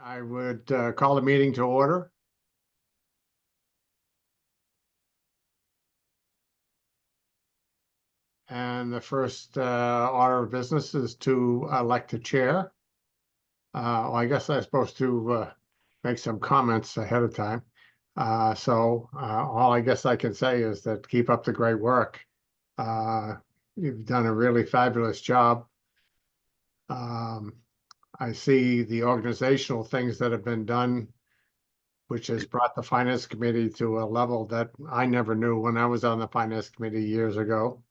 I would call the meeting to order. And the first order of business is to elect a chair. Well, I guess I'm supposed to make some comments ahead of time. So all I guess I can say is that keep up the great work. You've done a really fabulous job. I see the organizational things that have been done, which has brought the Finance Committee to a level that I never knew when I was on the Finance Committee years ago,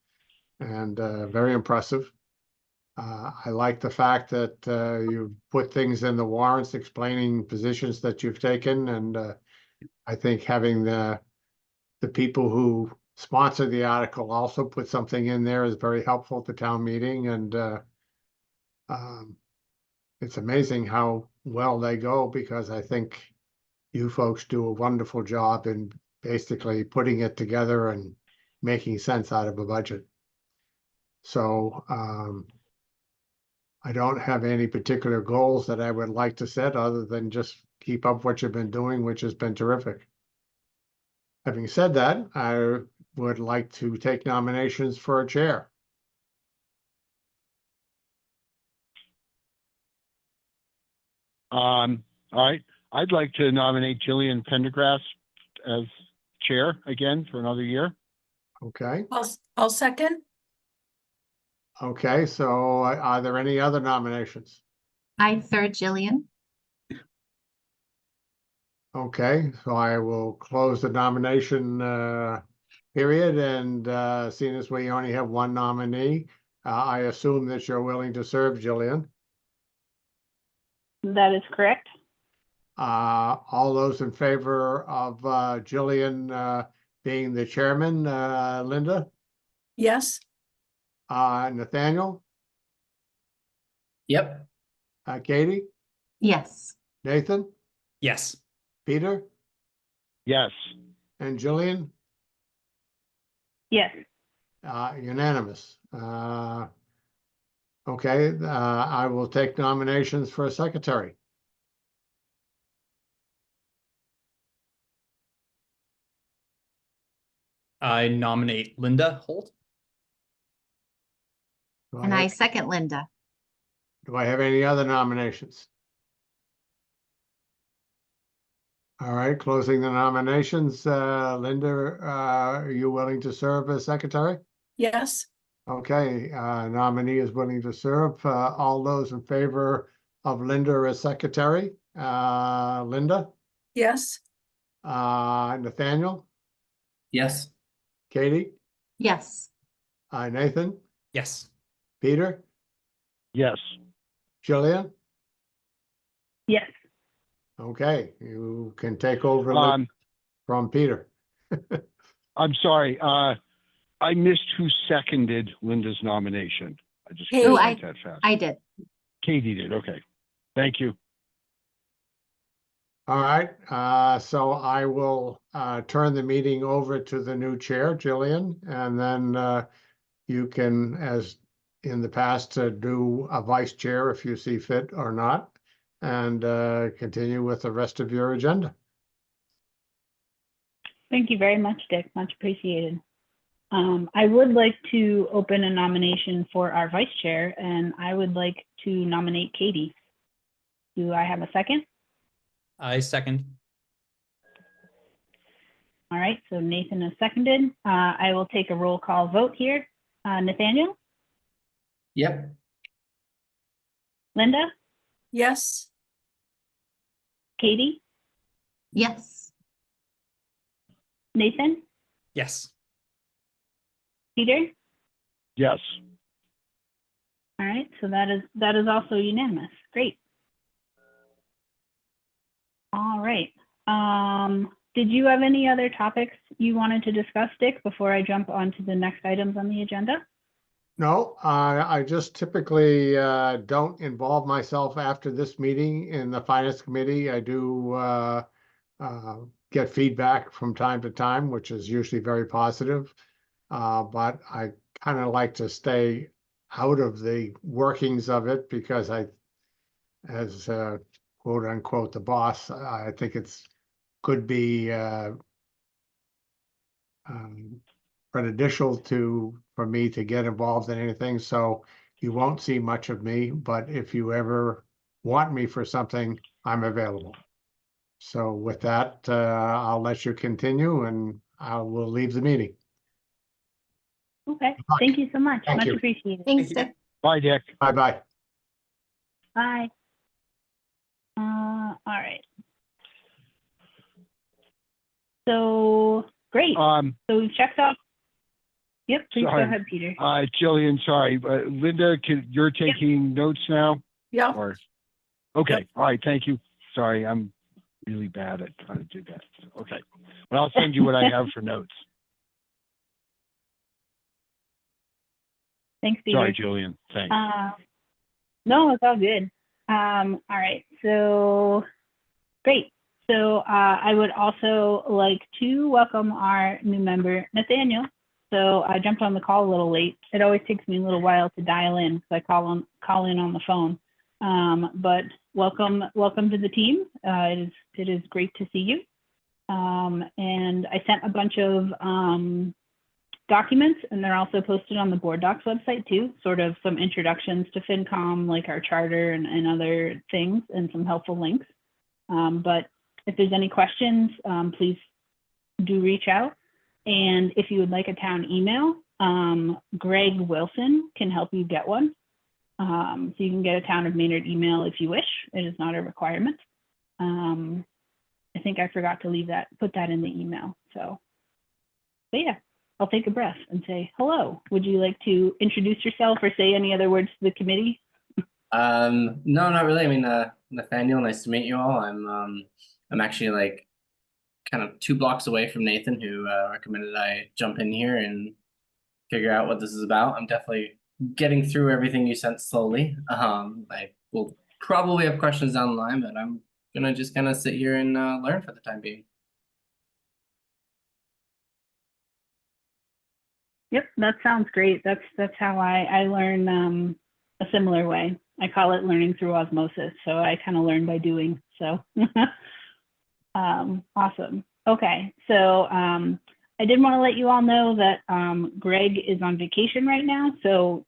and very impressive. I like the fact that you put things in the warrants explaining positions that you've taken, and I think having the people who sponsor the article also put something in there is very helpful to town meeting, and it's amazing how well they go, because I think you folks do a wonderful job in basically putting it together and making sense out of a budget. So I don't have any particular goals that I would like to set other than just keep up what you've been doing, which has been terrific. Having said that, I would like to take nominations for a chair. All right. I'd like to nominate Jillian Pendergrass as chair again for another year. Okay. I'll second. Okay, so are there any other nominations? I third Jillian. Okay, so I will close the nomination period, and seeing as we only have one nominee, I assume that you're willing to serve, Jillian. That is correct. All those in favor of Jillian being the chairman, Linda? Yes. Nathaniel? Yep. Katie? Yes. Nathan? Yes. Peter? Yes. And Jillian? Yes. Unanimous. Okay, I will take nominations for a secretary. I nominate Linda Holt. And I second Linda. Do I have any other nominations? All right, closing the nominations. Linda, are you willing to serve as secretary? Yes. Okay, nominee is willing to serve. All those in favor of Linda as secretary? Linda? Yes. Nathaniel? Yes. Katie? Yes. Nathan? Yes. Peter? Yes. Jillian? Yes. Okay, you can take over from Peter. I'm sorry. I missed who seconded Linda's nomination. I just Katie. can't Oh, write that fast. I did. Katie did. Okay. Thank you. All right, so I will turn the meeting over to the new chair, Jillian, and then you can, as in the past, do a vice chair if you see fit or not, and continue with the rest of your agenda. Thank you very much, Dick. Much appreciated. I would like to open a nomination for our vice chair, and I would like to nominate Katie. Do I have a second? I second. All right, so Nathan is seconded. I will take a roll call vote here. Nathaniel? Yep. Linda? Yes. Katie? Yes. Nathan? Yes. Peter? Yes. All right, so that is also unanimous. Great. All right. Did you have any other topics you wanted to discuss, Dick, before I jump on to the next items on the agenda? No, I just typically don't involve myself after this meeting in the Finance Committee. I do get feedback from time to time, which is usually very positive. But I kind of like to stay out of the workings of it, because as quote unquote, the boss. I think could be prejudicial for me to get involved in anything, so you won't see much of me, but if you ever want me for something, I'm available. So with that, I'll let you continue and I will leave the meeting. Okay, luck. thank you so much. Thank Much you. appreciated. Thanks, you. Dick. Bye, Dick. Bye-bye. Bye. All right. So, great. So we've checked off. Yep, please go Sorry. ahead, Peter. Jillian, sorry, Linda, you're taking notes now? Yeah. Or, okay, all right, thank you. Sorry, I'm really bad at trying to do that. Okay, but I'll send you what I have for notes. Thanks, Peter. Sorry, Jillian, thanks. No, it's all good. All right, so great. So I would also like to welcome our new member, Nathaniel. So I jumped on the call a little late. It always takes me a little while to dial in because I call in on the phone. But welcome to the team. It is great to see you. And I sent a bunch of documents, and they're also posted on the Board Docs website too, sort of some introductions to FinCom, like our charter and other things, and some helpful links. But if there's any questions, please do reach out. And if you would like a town email, Greg Wilson can help you get one. So you can get a Town of Maynard email if you wish. It is not a requirement. I think I forgot to put that in the email. So, but yeah, I'll take a breath and say, hello. Would you like to introduce yourself or say any other words to the committee? No, not really. I mean, Nathaniel, nice to meet you all. I'm actually like kind of 2 blocks away from Nathan, who recommended I jump in here and figure out what this is about. I'm definitely getting through everything you sent slowly. I will probably have questions down the line, but I'm gonna just kind of sit here and learn for the time being. Yep, that sounds great. That's how I learn a similar way. I call it learning through osmosis. So I kind of learn by doing. So awesome. Okay, so I did want to let you all know that Greg is on vacation right now. So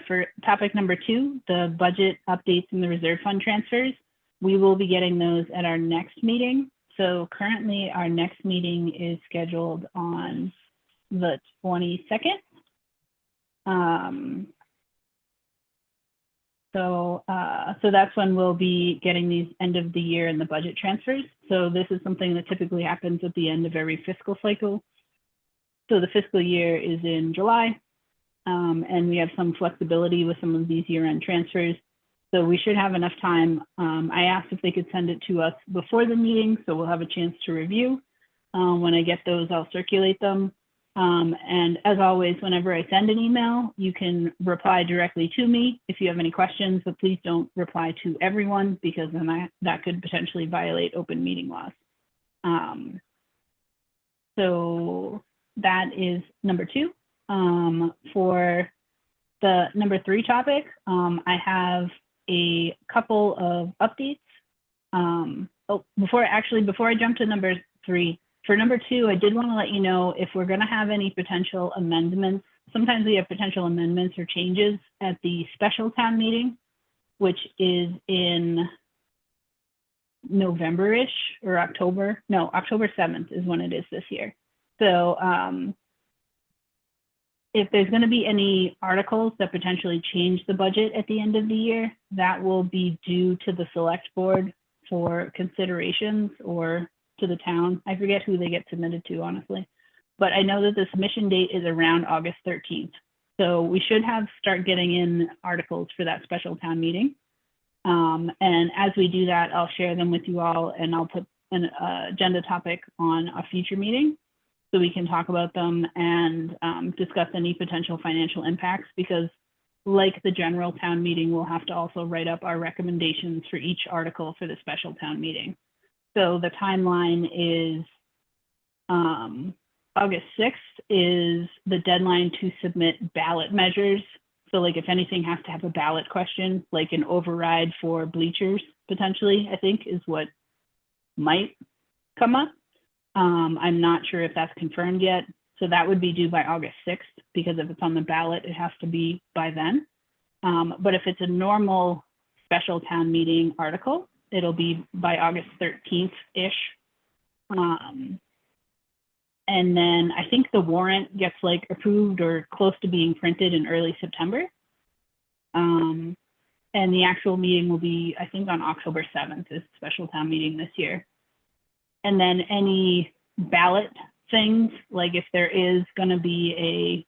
for topic number 2, the budget updates and the reserve fund transfers, we will be getting those at our next meeting. So currently our next meeting is scheduled on the 22nd. So that's when we'll be getting these end of the year and the budget transfers. So this is something that typically happens at the end of every fiscal cycle. So the fiscal year is in July, and we have some flexibility with some of these year-end transfers. So we should have enough time. I asked if they could send it to us before the meeting, so we'll have a chance to review. When I get those, I'll circulate them. And as always, whenever I send an email, you can reply directly to me if you have any questions, but please don't reply to everyone because then that could potentially violate open meeting laws. So that is number 2. For the number 3 topic, I have a couple of updates. Before I jump to number 3, for number 2, I did want to let you know if we're going to have any potential amendments. Sometimes we have potential amendments or changes at the special town meeting, which is in November-ish or October. No, October 7th is when it is this year. So if there's going to be any articles that potentially change the budget at the end of the year, that will be due to the select board for considerations or to the town. I forget who they get submitted to, honestly. But I know that the submission date is around August 13th. So we should start getting in articles for that special town meeting. And as we do that, I'll share them with you all and I'll put an agenda topic on a future meeting so we can talk about them and discuss any potential financial impacts, because like the general town meeting, we'll have to also write up our recommendations for each article for the special town meeting. So the timeline is August 6th is the deadline to submit ballot measures. So like if anything has to have a ballot question, like an override for bleachers, potentially, I think, is what might come up. I'm not sure if that's confirmed yet. So that would be due by August 6th, because if it's on the ballot, it has to be by then. But if it's a normal special town meeting article, it'll be by August 13th-ish. And then I think the warrant gets like approved or close to being printed in early September. And the actual meeting will be, I think, on October 7th is special town meeting this year. And then any ballot things, like if there is going to be a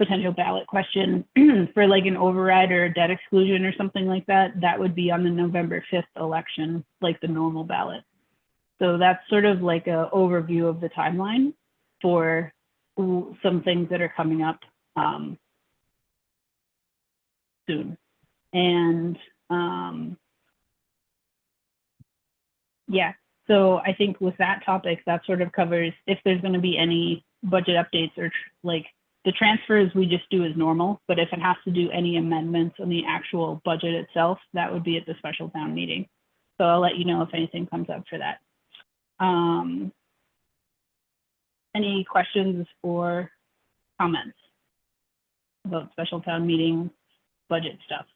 potential ballot question for like an override or a debt exclusion or something like that, that would be on the November 5th election, like the normal ballot. So that's sort of like an overview of the timeline for some things that are coming up soon. And yeah, so I think with that topic, that sort of covers if there's going to be any budget updates or like the transfers we just do as normal, but if it has to do any amendments on the actual budget itself, that would be at the special town meeting. So I'll let you know if anything comes up for that. Any questions or comments about special town meeting budget stuff?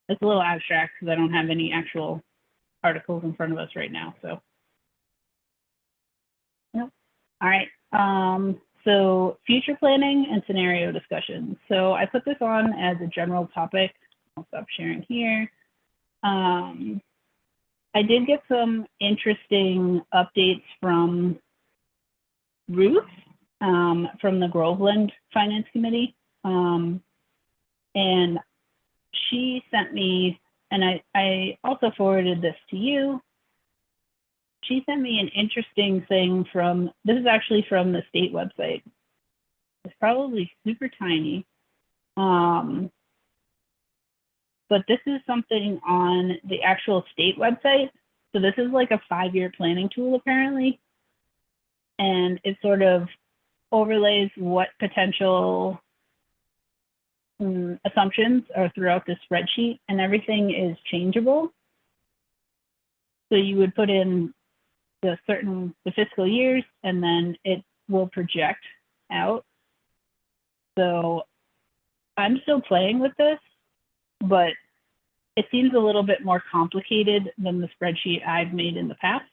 It's a little abstract because I don't have any actual articles in front of us right now, so. Nope. All right. So future planning and scenario discussions. So I put this on as a general topic. I'll stop sharing here. I did get some interesting updates from Ruth from the Groveland Finance Committee. And she sent me, and I also forwarded this to you. She sent me an interesting thing from, this is actually from the state website. It's probably super tiny. But this is something on the actual state website. So this is like a 5-year planning tool apparently. And it sort of overlays what potential assumptions are throughout the spreadsheet, and everything is changeable. So you would put in the fiscal years, and then it will project out. So I'm still playing with this, but it seems a little bit more complicated than the spreadsheet I've made in the past.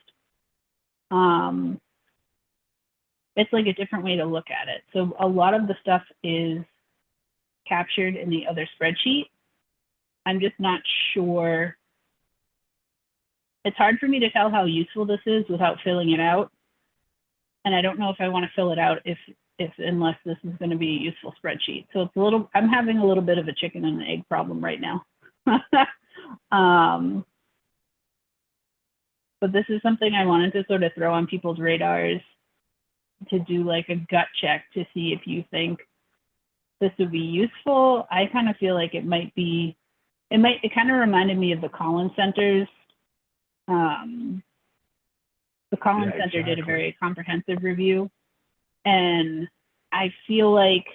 It's like a different way to look at it. So a lot of the stuff is captured in the other spreadsheet. I'm just not sure. It's hard for me to tell how useful this is without filling it out. And I don't know if I want to fill it out unless this is going to be a useful spreadsheet. So it's I'm having a little bit of a chicken and egg problem right now. But this is something I wanted to sort of throw on people's radars to do like a gut check to see if you think this would be useful. I kind of feel like it kind of reminded me of the Collins Center's. The Collins Center did a very comprehensive review, and I feel like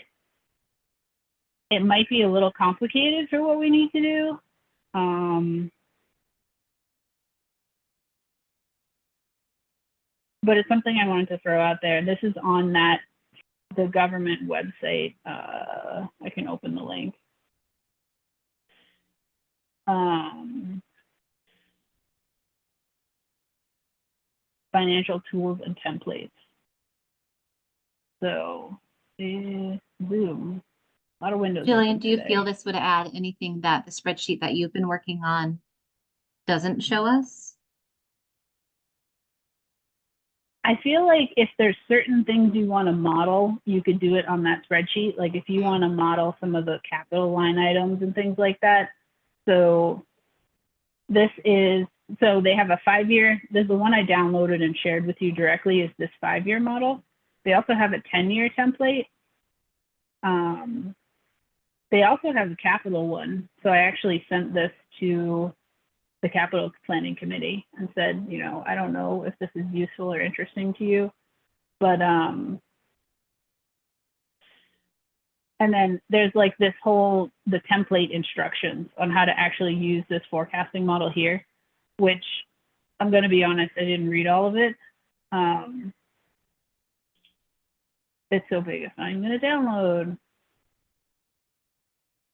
it might be a little complicated for what we need to do. But it's something I wanted to throw out there. This is on the government website. I can open the link. Financial tools and templates. So, Zoom. A lot of windows. Jillian, do you feel this would add anything that the spreadsheet that you've been working on doesn't show us? I feel like if there's certain things you want to model, you could do it on that spreadsheet. Like if you want to model some of the capital line items and things like that. So they have a 5-year, there's the one I downloaded and shared with you directly is this 5-year model. They also have a 10-year template. They also have a capital one. So I actually sent this to the capital planning committee and said, I don't know if this is useful or interesting to you, but I And then there's like the template instructions on how to actually use this forecasting model here, which I'm going to be honest, I didn't read all of it. It's so big, it's not even going to download.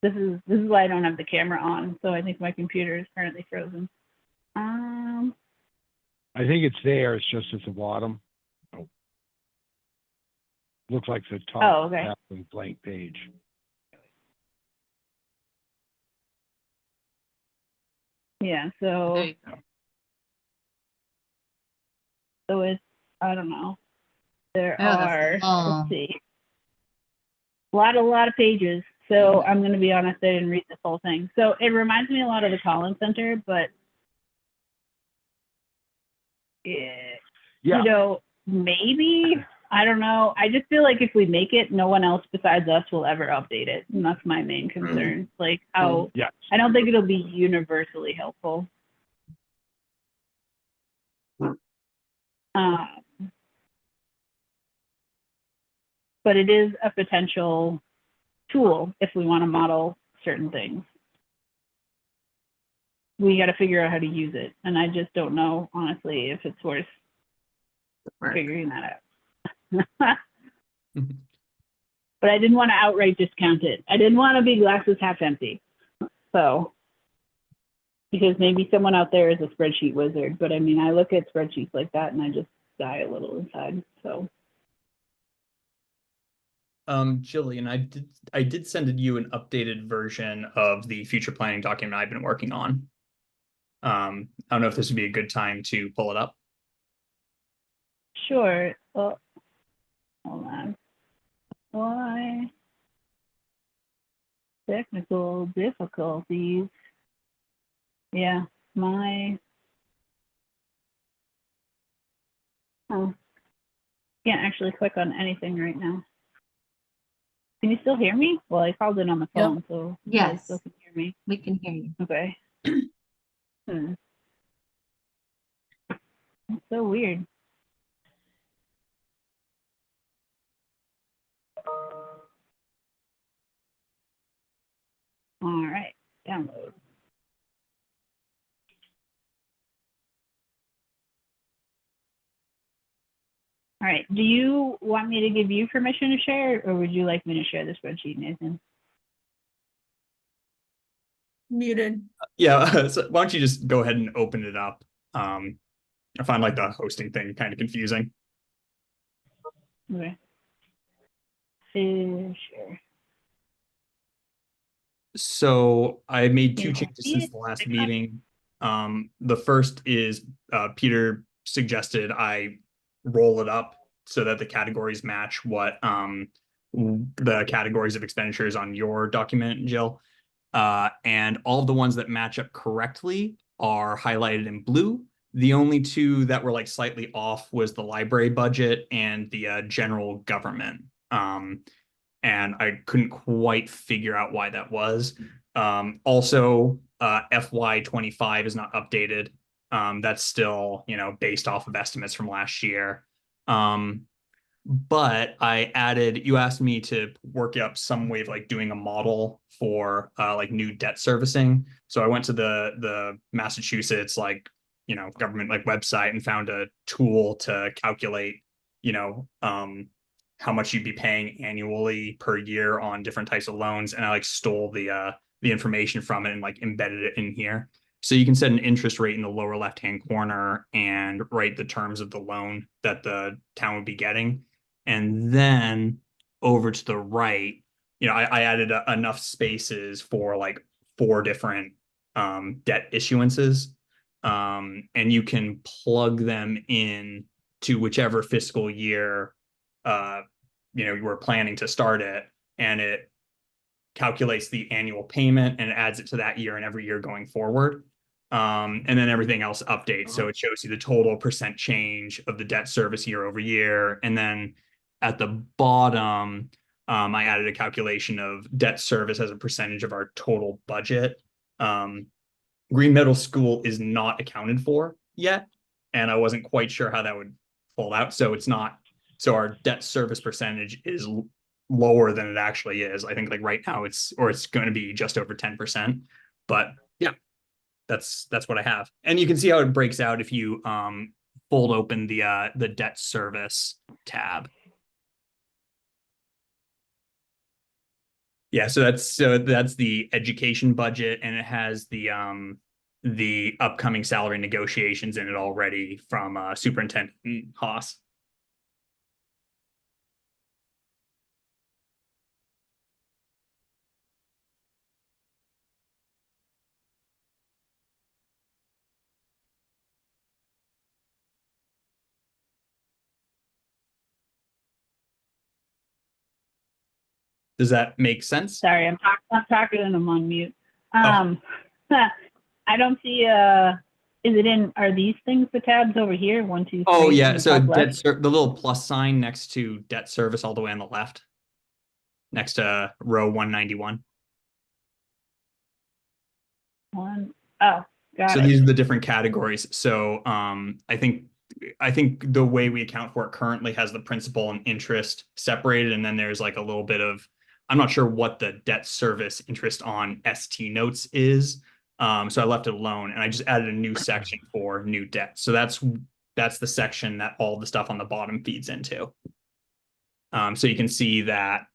This is why I don't have the camera on. So I think my computer is currently frozen. I think it's there, it's just at the bottom. Oh. Looks like the top. Oh, okay. Half of the blank page. Yeah, There so you go. it's, I don't know. There Oh, that's are, long. let's see, a lot of pages. So I'm going to be honest, I didn't read this whole thing. So it reminds me a lot of the Collins Center, but Yeah, you know, maybe, I don't know. I just feel like if we make it, no one else besides us will ever update it. And that's my main concern. Like how, yeah. I don't think it'll be universally helpful. But it is a potential tool if we want to model certain things. We got to figure out how to use it. And I just don't know, honestly, if it's worth figuring that out. But I didn't want to outright discount it. I didn't want to be glasses half empty. So, because maybe someone out there is a spreadsheet wizard, but I mean, I look at spreadsheets like that and I just die a little inside. So, Jillian, I did send you an updated version of the future planning document I've been working on. I don't know if this would be a good time to pull it up. sure. Well, hold on. Why? Technical difficulties. Yeah, my. Oh, can't actually click on anything right now. Can you still hear me? Well, I called in on the Yep. phone, so you Yes. still can hear me. We can hear you. Okay. It's so weird. All right, download. All right, do you want me to give you permission to share, or would you like me to share the spreadsheet, Nathan? Muted. Yeah, so why don't you just go ahead and open it up? I find like the hosting thing kind of confusing. Okay. Share. So I made two Yeah. changes since the last meeting. The first is Peter suggested I roll it up so that the categories match what the categories of expenditures on your document, Jill. And all of the ones that match up correctly are highlighted in blue. The only two that were like slightly off was the library budget and the general government. And I couldn't quite figure out why that was. Also, FY25 is not updated. That's still, based off of estimates from last year. But I added, you asked me to work up some way of like doing a model for like new debt servicing. So I went to the Massachusetts government website and found a tool to calculate, how much you'd be paying annually per year on different types of loans. And I stole the information from it and embedded it in here. So you can set an interest rate in the lower left-hand corner and write the terms of the loan that the town would be getting. And then over to the right, I added enough spaces for 4 different debt issuances. And you can plug them in to whichever fiscal year you were planning to start it, and it calculates the annual payment and adds it to that year and every year going forward. And then everything else updates. So it shows you the total percent change of the debt service year over year. And then at the bottom, I added a calculation of debt service as a percentage of our total budget. Green Meadow School is not accounted for yet, and I wasn't quite sure how that would fold out. So it's not. So our debt service percentage is lower than it actually is. I think like right now it's going to be just over 10%. But yeah, that's what I have. And you can see how it breaks out if you fold open the debt service tab. Yeah, so that's the education budget, and it has the upcoming salary negotiations in it already from Superintendent Haas. Does that make sense? Sorry, I'm talking and I'm on mute. Oh. I don't see, is it in, are these things the tabs over here? 1, 2, 3. Oh in yeah, the so top left? the little plus sign next to debt service all the way on the left, next to row 191. One. Oh, got So it. these are the different categories. So I think the way we account for it currently has the principal and interest separated, and then there's like a little bit of, I'm not sure what the debt service interest on ST notes is. So I left it alone, and I just added a new section for new debt. So that's the section that all the stuff on the bottom feeds into. So you can see that,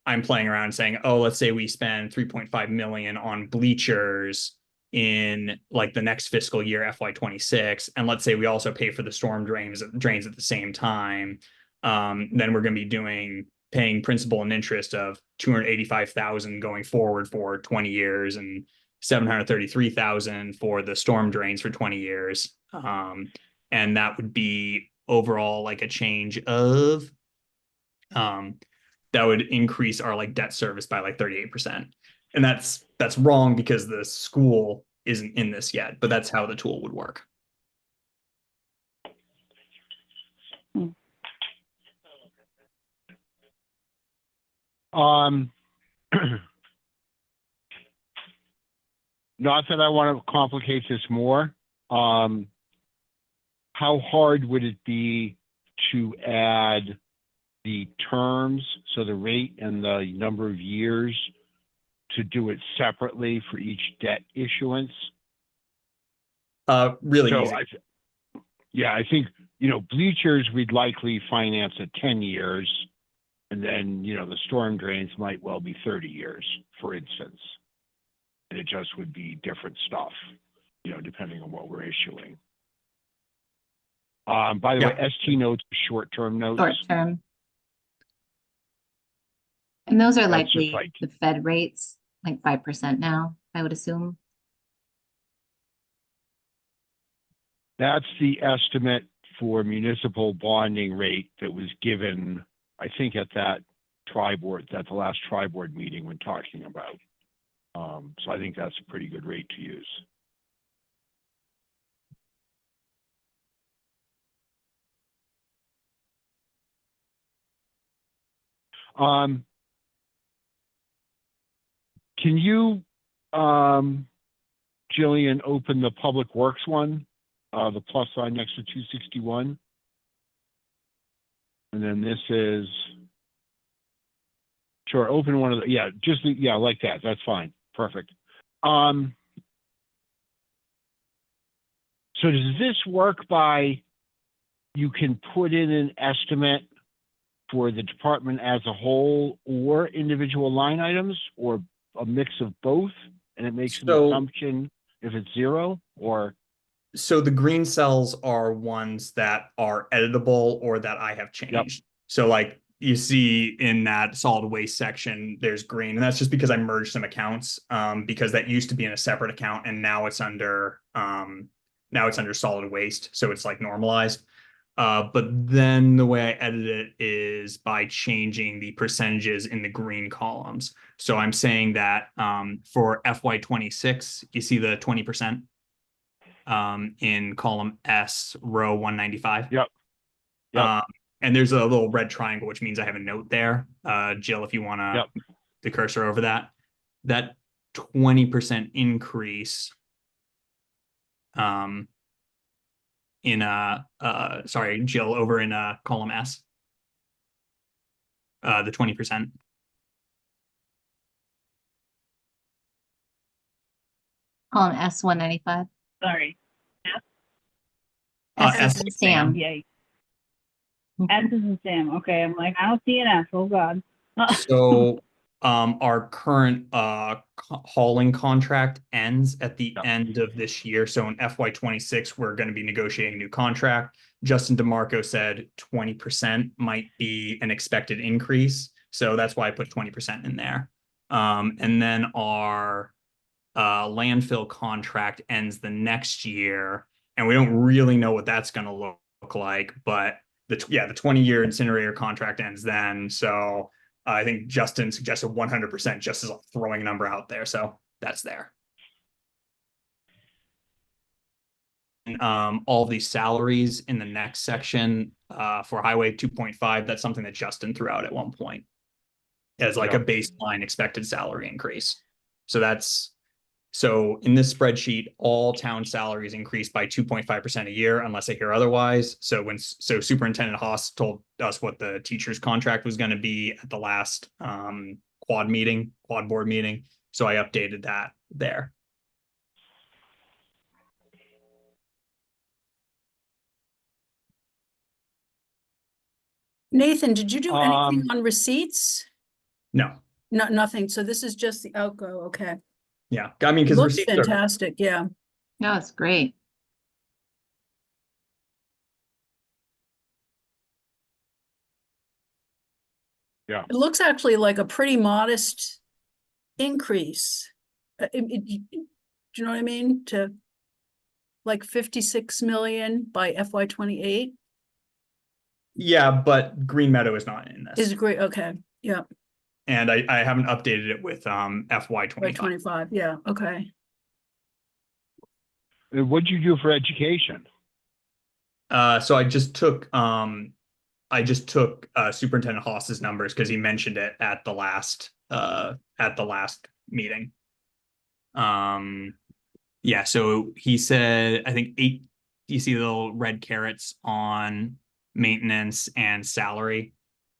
I'm playing around saying, oh, let's say we spend 3.5 million on bleachers in like the next fiscal year, FY26, and let's say we also pay for the storm drains at the same time. Then we're going to be paying principal and interest of 285,000 going forward for 20 years and 733,000 for the storm drains for 20 years. And that would be overall like a change of that would increase our like debt service by like 38%. And that's wrong because the school isn't in this yet, but that's how the tool would work. Not that I want to complicate this more. How hard would it be to add the terms, so the rate and the number of years, to do it separately for each debt issuance? Really So easy. I think, bleachers, we'd likely finance at 10 years. And then, the storm drains might well be 30 years, for instance. And it just would be different stuff, depending on what we're issuing. By the way, ST notes, short-term notes. Short term. And those are That's just likely like- the Fed rates, like 5% now, I would assume. That's the estimate for municipal bonding rate that was given, I think, at the last tri-board meeting when talking about. So I think that's a pretty good rate to use. Can you, Jillian, open the Public Works one, the plus sign next to 261? And then this is, sure, open one of the, like that. That's fine. Perfect. So does this work by, you can put in an estimate for the department as a whole or individual line items, or a mix of both, and it makes an assumption if it's zero? Or so the green cells are ones that are editable or that I have changed. So like you see in that solid waste section, there's green, and that's just because I merged some accounts, because that used to be in a separate account, and now it's under solid waste, so it's like normalized. But then the way I edit it is by changing the percentages in the green columns. So I'm saying that for FY26, you see the 20% in column S, row 195. Yep. And there's a little red triangle, which means I have a note there. Jill, if you want to the cursor over that 20% increase in sorry, Jill, over in column S. the 20%. Column S-195. Sorry. S S is in like Sam. Yeah. S is in Sam. Okay, I'm like, I don't see an S. Oh God. So our current hauling contract ends at the end of this year. So in FY26, we're going to be negotiating a new contract. Justin DeMarco said 20% might be an expected increase. So that's why I put 20% in there. And then our landfill contract ends the next year, and we don't really know what that's going to look like, but the 20-year incinerator contract ends then. So I think Justin suggested 100% just as throwing a number out there. So that's there. And, all these salaries in the next section for Highway 2.5, that's something that Justin threw out at one point as like a baseline expected salary increase. So in this spreadsheet, all town salaries increased by 2.5% a year, unless I hear otherwise. So Superintendent Haas told us what the teacher's contract was going to be at the last quad board meeting. So I updated that there. Nathan, did you do anything on receipts? No. No, nothing. So this is just the outgo. Okay. Yeah. I mean, because Looks receipts are fantastic. Yeah. No, it's great. It looks actually like a pretty modest increase. Do you know what I mean? To like 56 million by FY28 Yeah, but Green Meadow is not in this. is great. Okay. Yeah. And I haven't updated it with By FY25. 25. Yeah. Okay. What'd you do for education? So I just took Superintendent Haas's numbers because he mentioned it at the last meeting. Yeah, so he said I think 8. You see the little red carrots on maintenance and salary.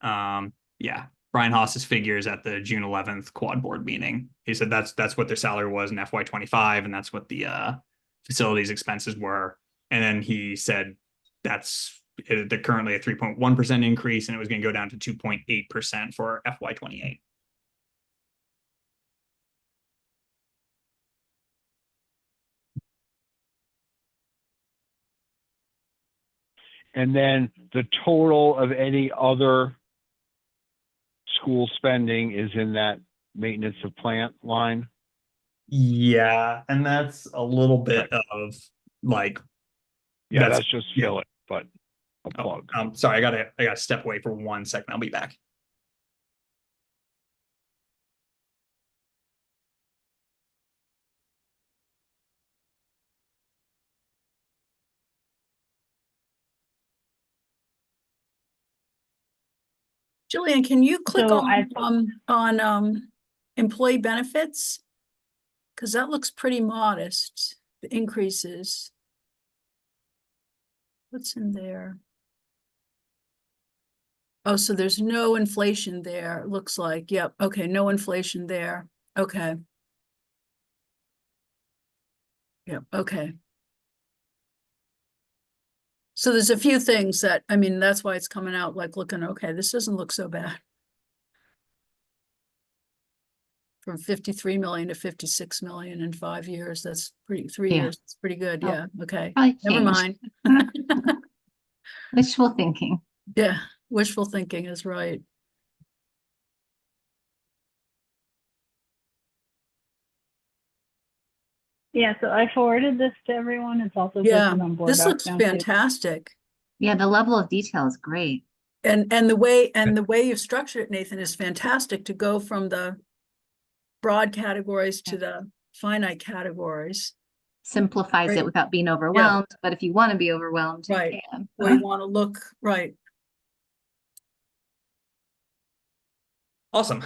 Yeah, Brian Haas's figures at the June 11th quad board meeting. He said that's what their salary was in FY25, and that's what the facilities expenses were. And then he said that's currently a 3.1% increase, and it was going to go down to 2.8% for FY28. And then the total of any other school spending is in that maintenance of plant line. Yeah, and that's a little bit of like. Yeah, that's just fill it, but a Oh, plug. sorry, I gotta step away for 1 second. I'll be back. Jillian, can you click So on employee benefits? Because that looks pretty modest, the increases. What's in there? Oh, so there's no inflation there, it looks like. Yep, okay, no inflation there. Okay. Yep, okay. So there's a few things that, I mean, that's why it's coming out like looking, okay, this doesn't look so bad. From 53 million to 56 million in 5 years, that's pretty, 3 Yeah. years, it's pretty good, Oh, yeah, okay. Probably Never changed. mind. Wishful thinking. Yeah, wishful thinking is right. yeah, so I forwarded this to everyone. It's also Yeah, posted on board this docs looks now, too. fantastic. Yeah, the level of detail is great. And the way you've structured it, Nathan, is fantastic to go from the broad categories to the finite categories. Simplifies Right. it without being overwhelmed, but if you want to be overwhelmed, you Right. can. Where you want to look, right. Awesome.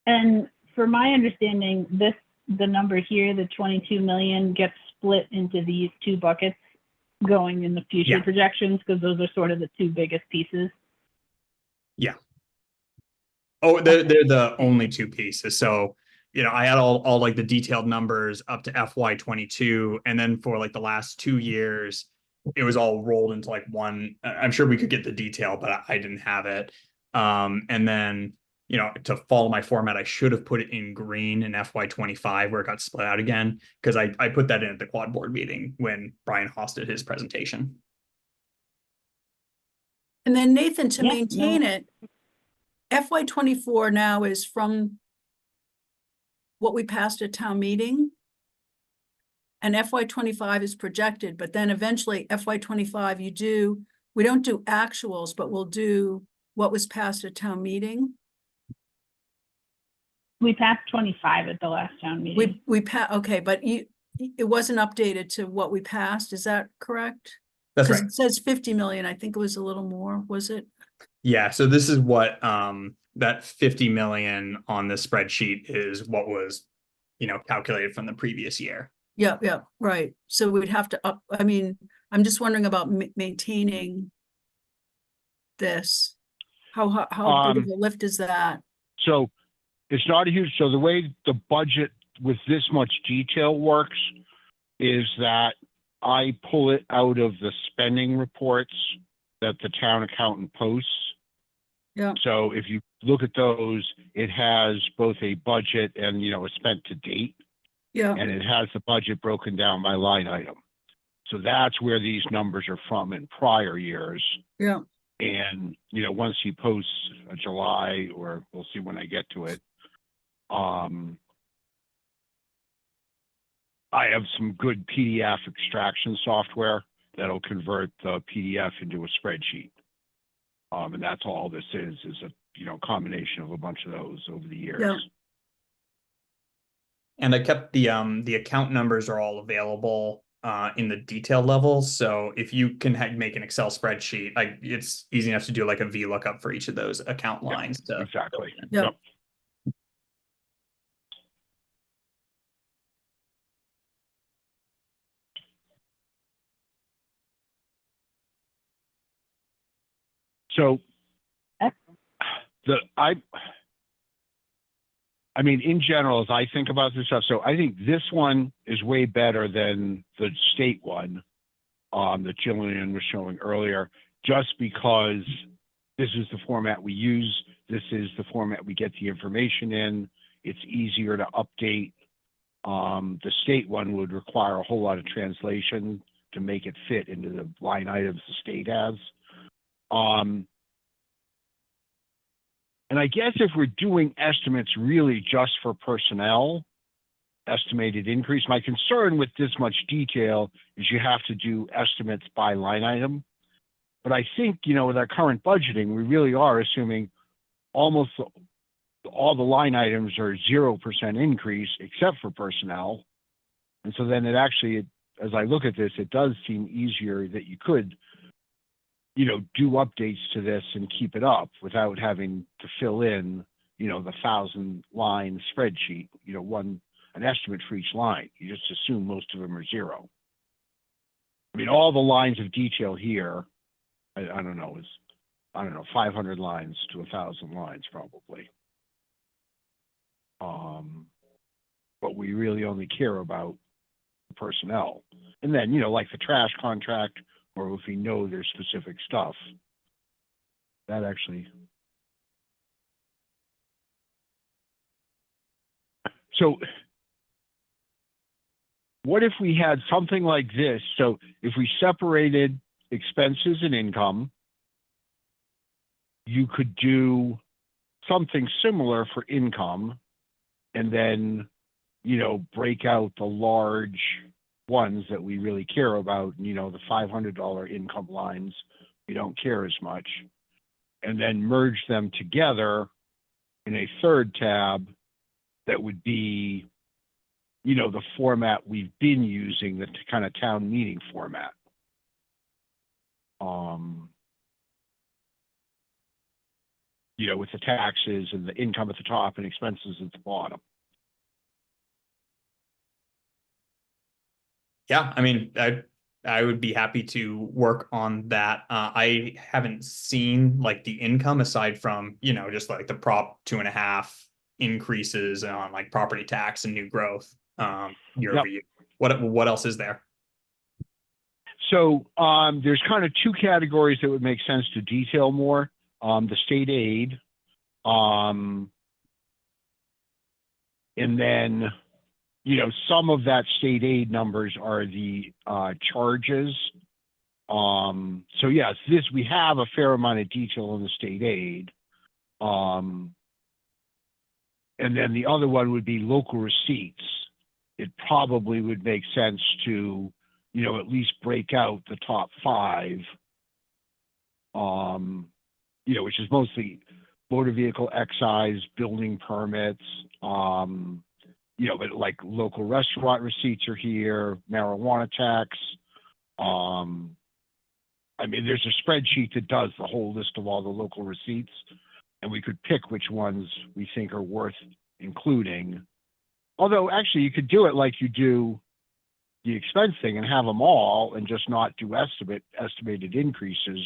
And for my understanding, the number here, the 22 million, gets split into these 2 buckets. going in the future Yeah. projections, because those are sort of the two biggest pieces. Oh, they're the only two pieces. So, I had all like the detailed numbers up to FY22, and then for like the last 2 years, it was all rolled into like one. I'm sure we could get the detail, but I didn't have it. And then, to follow my format, I should have put it in green in FY25 where it got split out again, because I put that in at the quad board meeting when Brian Haas did his presentation. And then Nathan, to Yeah, maintain no. it, FY24 now is from what we passed at town meeting. And FY25 is projected, but then eventually FY25 we don't do actuals, but we'll do what was passed at town meeting. We passed 25 at the last town meeting. Okay, but it wasn't updated to what we passed, is that correct? That's 'Cause right. it says 50 million, I think it was a little more, was it? Yeah, so this is what that 50 million on the spreadsheet is what was, calculated from the previous year. Yeah, right. So we'd have to I'm just wondering about maintaining this. How big of a lift is that? So it's not a huge, so the way the budget with this much detail works is that I pull it out of the spending reports that the town accountant posts. Yeah. So if you look at those, it has both a budget and, a spent to date, Yeah, and it has the budget broken down by line item. So that's where these numbers are from in prior years. yeah, And, once he posts a July, or we'll see when I get to it, I have some good PDF extraction software that'll convert the PDF into a spreadsheet. And that's all this is a, combination of a bunch of those over the years. Yeah. And I kept the account numbers are all available in the detail levels. So if you can make an Excel spreadsheet, it's easy enough to do like a VLOOKUP for each of those account lines. Exactly. yeah. Yep. So I mean, in general, as I think about this stuff, so I think this one is way better than the state one that Jillian was showing earlier, just because this is the format we use. This is the format we get the information in. It's easier to update. The state one would require a whole lot of translation to make it fit into the line items the state has. And I guess if we're doing estimates really just for personnel, estimated increase, my concern with this much detail is you have to do estimates by line item. But I think, with our current budgeting, we really are assuming almost all the line items are 0% increase except for personnel. And so then it actually, as I look at this, it does seem easier that you could do updates to this and keep it up without having to fill in, the 1,000-line spreadsheet, an estimate for each line. You just assume most of them are 0. I mean, all the lines of detail here, I don't know, 500 lines to 1,000 lines probably. But we really only care about the personnel. And then, like the trash contract, or if we know there's specific stuff, that actually. So what if we had something like this? So if we separated expenses and income, you could do something similar for income, and then, break out the large ones that we really care about, the $500 income lines, we don't care as much, and then merge them together in a third tab that would be, the format we've been using, the kind of town meeting format. With the taxes and the income at the top and expenses at the bottom. Yeah, I mean, I I would be happy to work on that. I haven't seen like the income aside from, you know, just like the Prop 2.5 increases on like property tax and new growth year Yep. over year. What else is there? So there's kind of two categories that would make sense to detail more. The state aid, and then, you know, some of that state aid numbers are the charges. So yes, we have a fair amount of detail on the state aid. And then the other one would be local receipts. It probably would make sense to, you know, at least break out the top 5, you know, which is mostly motor vehicle excise, building permits, you know, but like local restaurant receipts are here, marijuana tax. I mean, there's a spreadsheet that does the whole list of all the local receipts, and we could pick which ones we think are worth including. Although actually you could do it like you do the expense thing and have them all and just not do estimated increases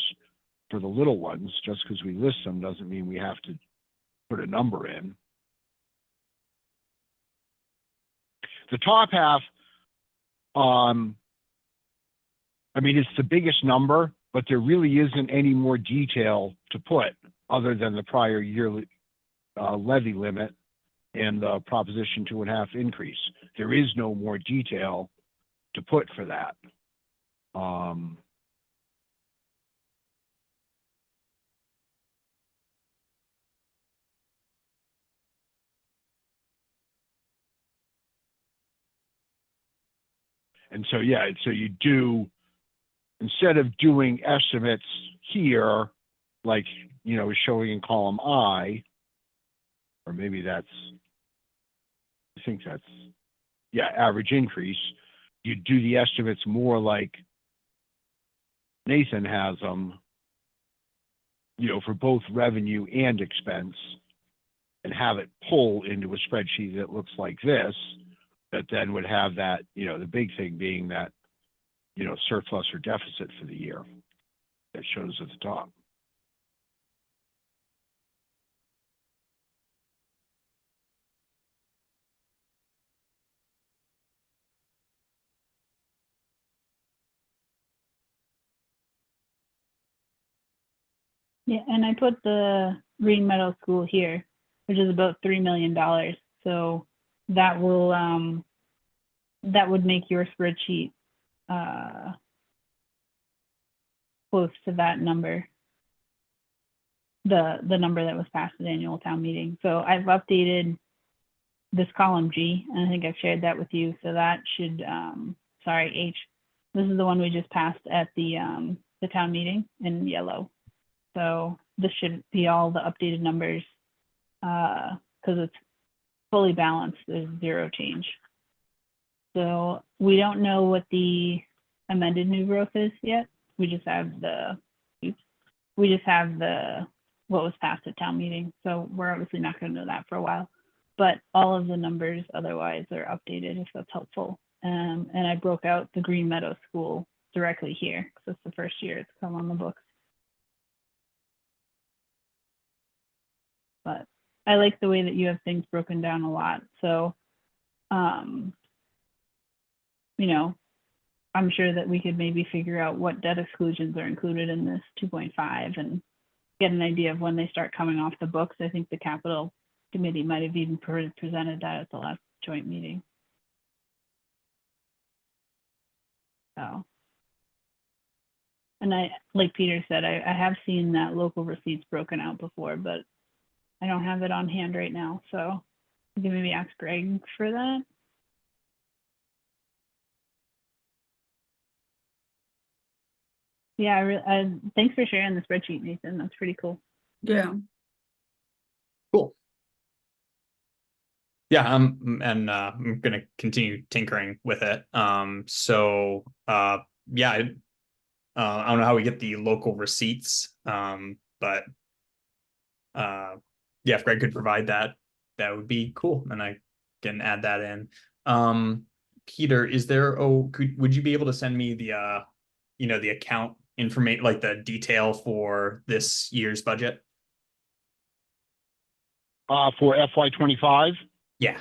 for the little ones. Just because we list them doesn't mean we have to put a number in. The top half, I mean, it's the biggest number, but there really isn't any more detail to put other than the prior yearly levy limit and the Proposition 2.5 increase. There is no more detail to put for that. And so, yeah, so you do, instead of doing estimates here, like, you know, showing in column I, or maybe that's, I think that's, yeah, average increase, you do the estimates more like Nathan has them, you know, for both revenue and expense, and have it pull into a spreadsheet that looks like this, that then would have that, you know, the big thing being that, you know, surplus or deficit for the year that shows at the top. Yeah, and I put the Green Meadow School here, which is about $3 million. So that will that would make your spreadsheet close to that number, the number that was passed at annual town meeting. So I've updated this column G, and I think I've shared that with you. So that should, sorry, H. This is the one we just passed at the town meeting in yellow. So this should be all the updated numbers because it's fully balanced. There's zero change. So we don't know what the amended new growth is yet. We just have the, what was passed at town meeting. So we're obviously not going to know that for a while. But all of the numbers otherwise are updated, if that's helpful. And I broke out the Green Meadow School directly here because it's the first year it's come on the books. But I like the way that you have things broken down a lot. So, you know, I'm sure that we could maybe figure out what debt exclusions are included in this 2.5 and get an idea of when they start coming off the books. I think the capital committee might have even presented that at the last joint meeting. So, and I, like Peter said, I have seen that local receipts broken out before, but I don't have it on hand right now. So you can maybe ask Greg for that. Yeah, thanks for sharing the spreadsheet, Nathan. That's pretty cool. Yeah. Cool. Yeah, and I'm gonna continue tinkering with it. Yeah, I don't know how we get the local receipts, but yeah, if Greg could provide that, that would be cool, and I can add that in. Peter, would you be able to send me the the account information, like the detail for this year's budget? For FY25, Yeah.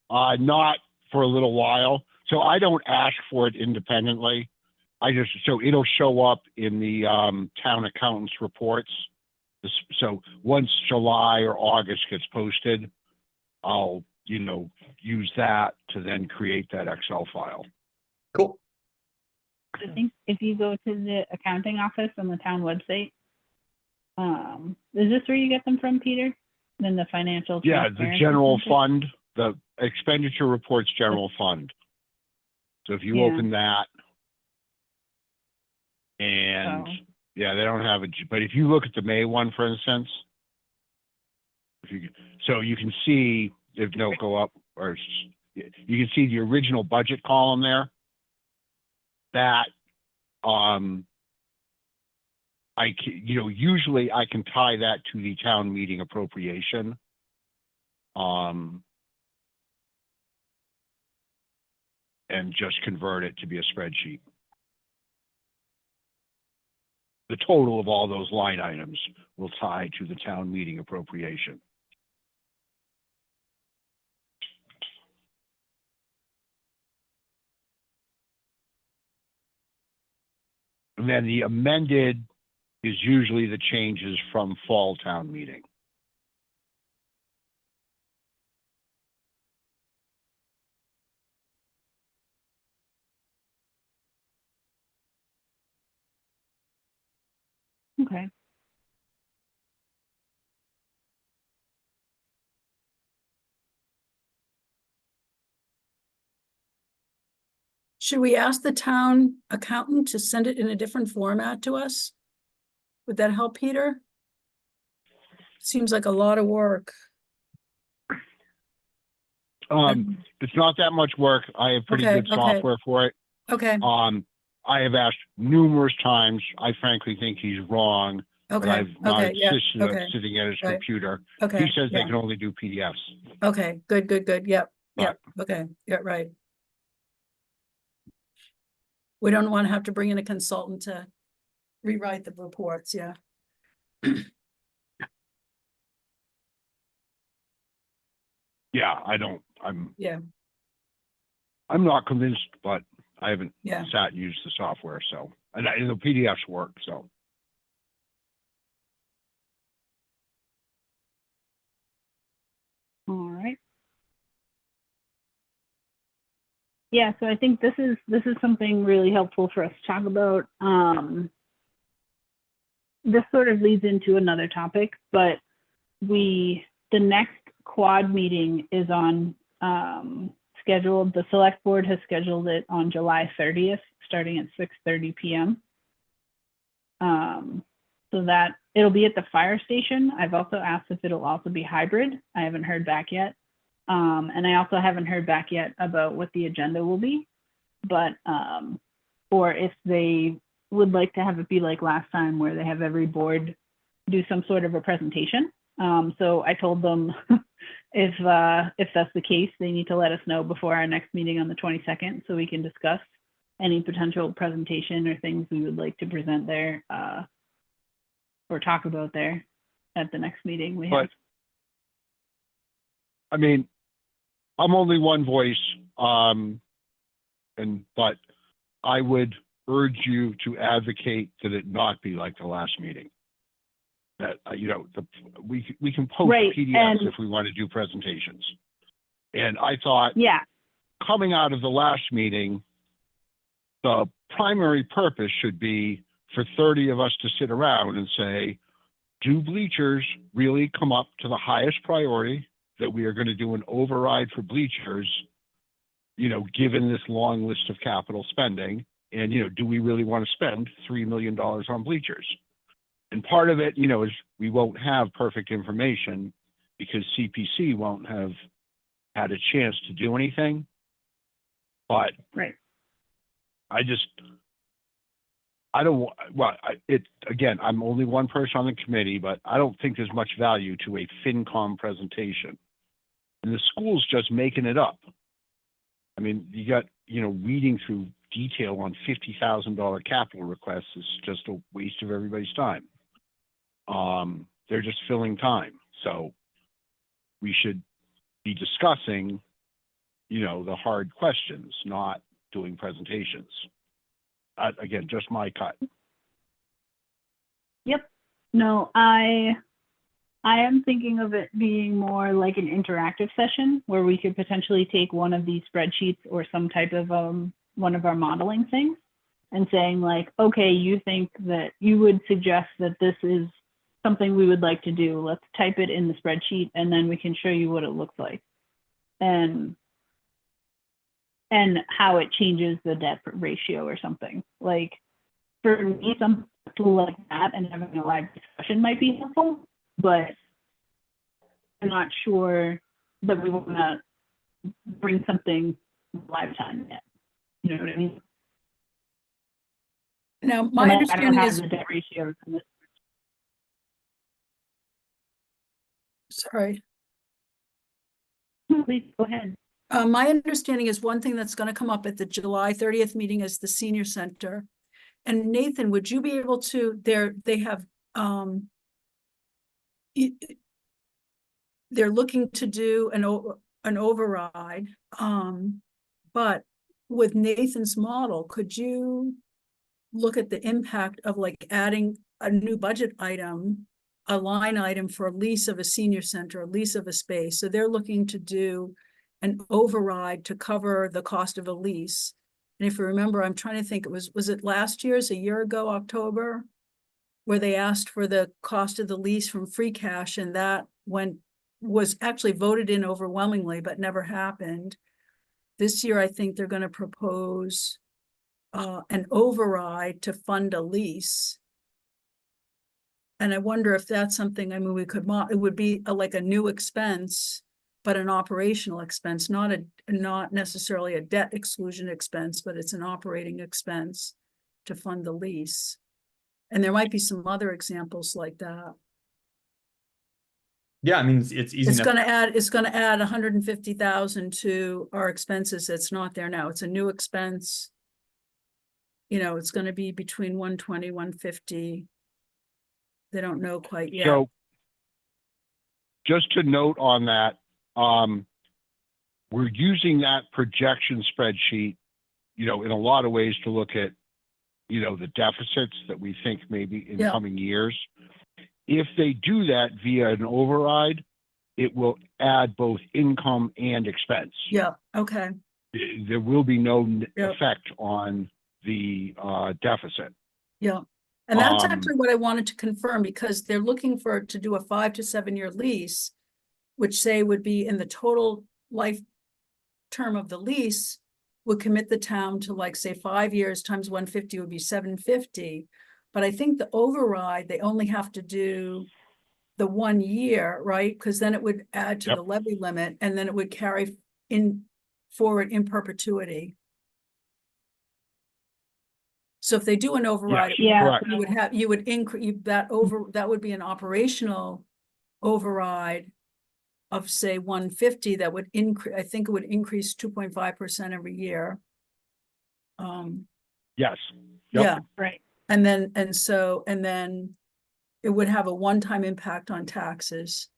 not for a little while. So I don't ask for it independently. So it'll show up in the town accountant's reports. So once July or August gets posted, I'll, use that to then create that Excel file. Cool. I think if you go to the accounting office on the town website, is this where you get them from, Peter? Then the financial. Yeah, the transparency general center? fund, the expenditure reports general fund. So if you Yeah. open that, and Oh. yeah, they don't have it, but if you look at the May one, for instance, so you can see, if no, go up, or you can see the original budget column there. That, usually I can tie that to the town meeting appropriation. And just convert it to be a spreadsheet. The total of all those line items will tie to the town meeting appropriation. And then the amended is usually the changes from fall town meeting. Okay. Should we ask the town accountant to send it in a different format to us? Would that help, Peter? Seems like a lot of work. It's not that much work. I have pretty Okay, good okay. software for it. Okay, I have asked numerous times. I frankly think he's wrong, but okay, I've not okay, yeah, insisted on okay, sitting at his right. computer. okay. He says they yeah. can only do PDFs. Okay, good, yep, Right. okay, yeah, right. We don't want to have to bring in a consultant to rewrite the reports, yeah. Yeah, Yeah. I'm not convinced, but I haven't Yeah. sat and used the software, so, and the PDFs work, so. All right. Yeah, so I think this is something really helpful for us to talk about. This sort of leads into another topic, but the next quad meeting is on scheduled. The select board has scheduled it on July 30th, starting at 6:30 p.m. So that it'll be at the fire station. I've also asked if it'll also be hybrid. I haven't heard back yet. And I also haven't heard back yet about what the agenda will be, but, or if they would like to have it be like last time where they have every board do some sort of a presentation. So I told them if that's the case, they need to let us know before our next meeting on the 22nd so we can discuss any potential presentation or things we would like to present there, or talk about there at the next meeting we have. I mean, I'm only one voice, but I would urge you to advocate that it not be like the last meeting. That, we can post Right, PDFs and- if we want to do presentations. And I thought, Yeah, coming out of the last meeting, the primary purpose should be for 30 of us to sit around and say, do bleachers really come up to the highest priority, that we are going to do an override for bleachers, given this long list of capital spending? And, do we really want to spend $3 million on bleachers? And part of it, is we won't have perfect information because CPC won't have had a chance to do anything. But right. Again, I'm only one person on the committee, but I don't think there's much value to a FinCom presentation. And the school's just making it up. I mean, you got, reading through detail on $50,000 capital requests is just a waste of everybody's time. They're just filling time. So we should be discussing, the hard questions, not doing presentations. Again, just my cut. Yep. No, I am thinking of it being more like an interactive session where we could potentially take one of these spreadsheets or some type of one of our modeling things and saying like, okay, you think that you would suggest that this is something we would like to do. Let's type it in the spreadsheet and then we can show you what it looks like. And how it changes the debt ratio or something. Like for me, something like that and having a live discussion might be helpful, but I'm not sure that we want to bring something live time yet. You know what I mean? Now, And my I don't understanding have is, the debt ratios in this. sorry. Please go ahead. My understanding is one thing that's going to come up at the July 30th meeting is the senior center. And Nathan, would you be able to, they have, they're looking to do an override. But with Nathan's model, could you look at the impact of like adding a new budget item, a line item for a lease of a senior center, a lease of a space? So they're looking to do an override to cover the cost of a lease. And if you remember, I'm trying to think, was it last year's, a year ago, October, where they asked for the cost of the lease from free cash, and that was actually voted in overwhelmingly, but never happened. This year, I think they're going to propose an override to fund a lease. And I wonder if that's something, I mean, we could, it would be like a new expense, but an operational expense, not necessarily a debt exclusion expense, but it's an operating expense to fund the lease. And there might be some other examples like that. Yeah, I mean, it's easy It's enough. gonna add 150,000 to our expenses. It's not there now. It's a new expense. It's gonna be between 120, 150. They don't know quite yet. So just to note on that, we're using that projection spreadsheet, in a lot of ways to look at, the deficits that we think maybe in Yeah. coming years. If they do that via an override, it will add both income and expense. Yeah, okay. There will be no Yep. effect on the deficit. Yeah. And that's Um, actually what I wanted to confirm, because they're looking to do a 5 to 7 year lease, which say would be in the total life term of the lease would commit the town to, like, say 5 years times 150 would be 750. But I think the override, they only have to do the 1 year, right? Because then it would add to Yep. the levy limit, and then it would carry forward in perpetuity. So if they do an override, Yeah. Correct. you would increase that would be an operational override of, say, 150 that would increase, I think it would increase 2.5% every year. Yes. Yep. Yeah, Right. and then it would have a one-time impact on taxes.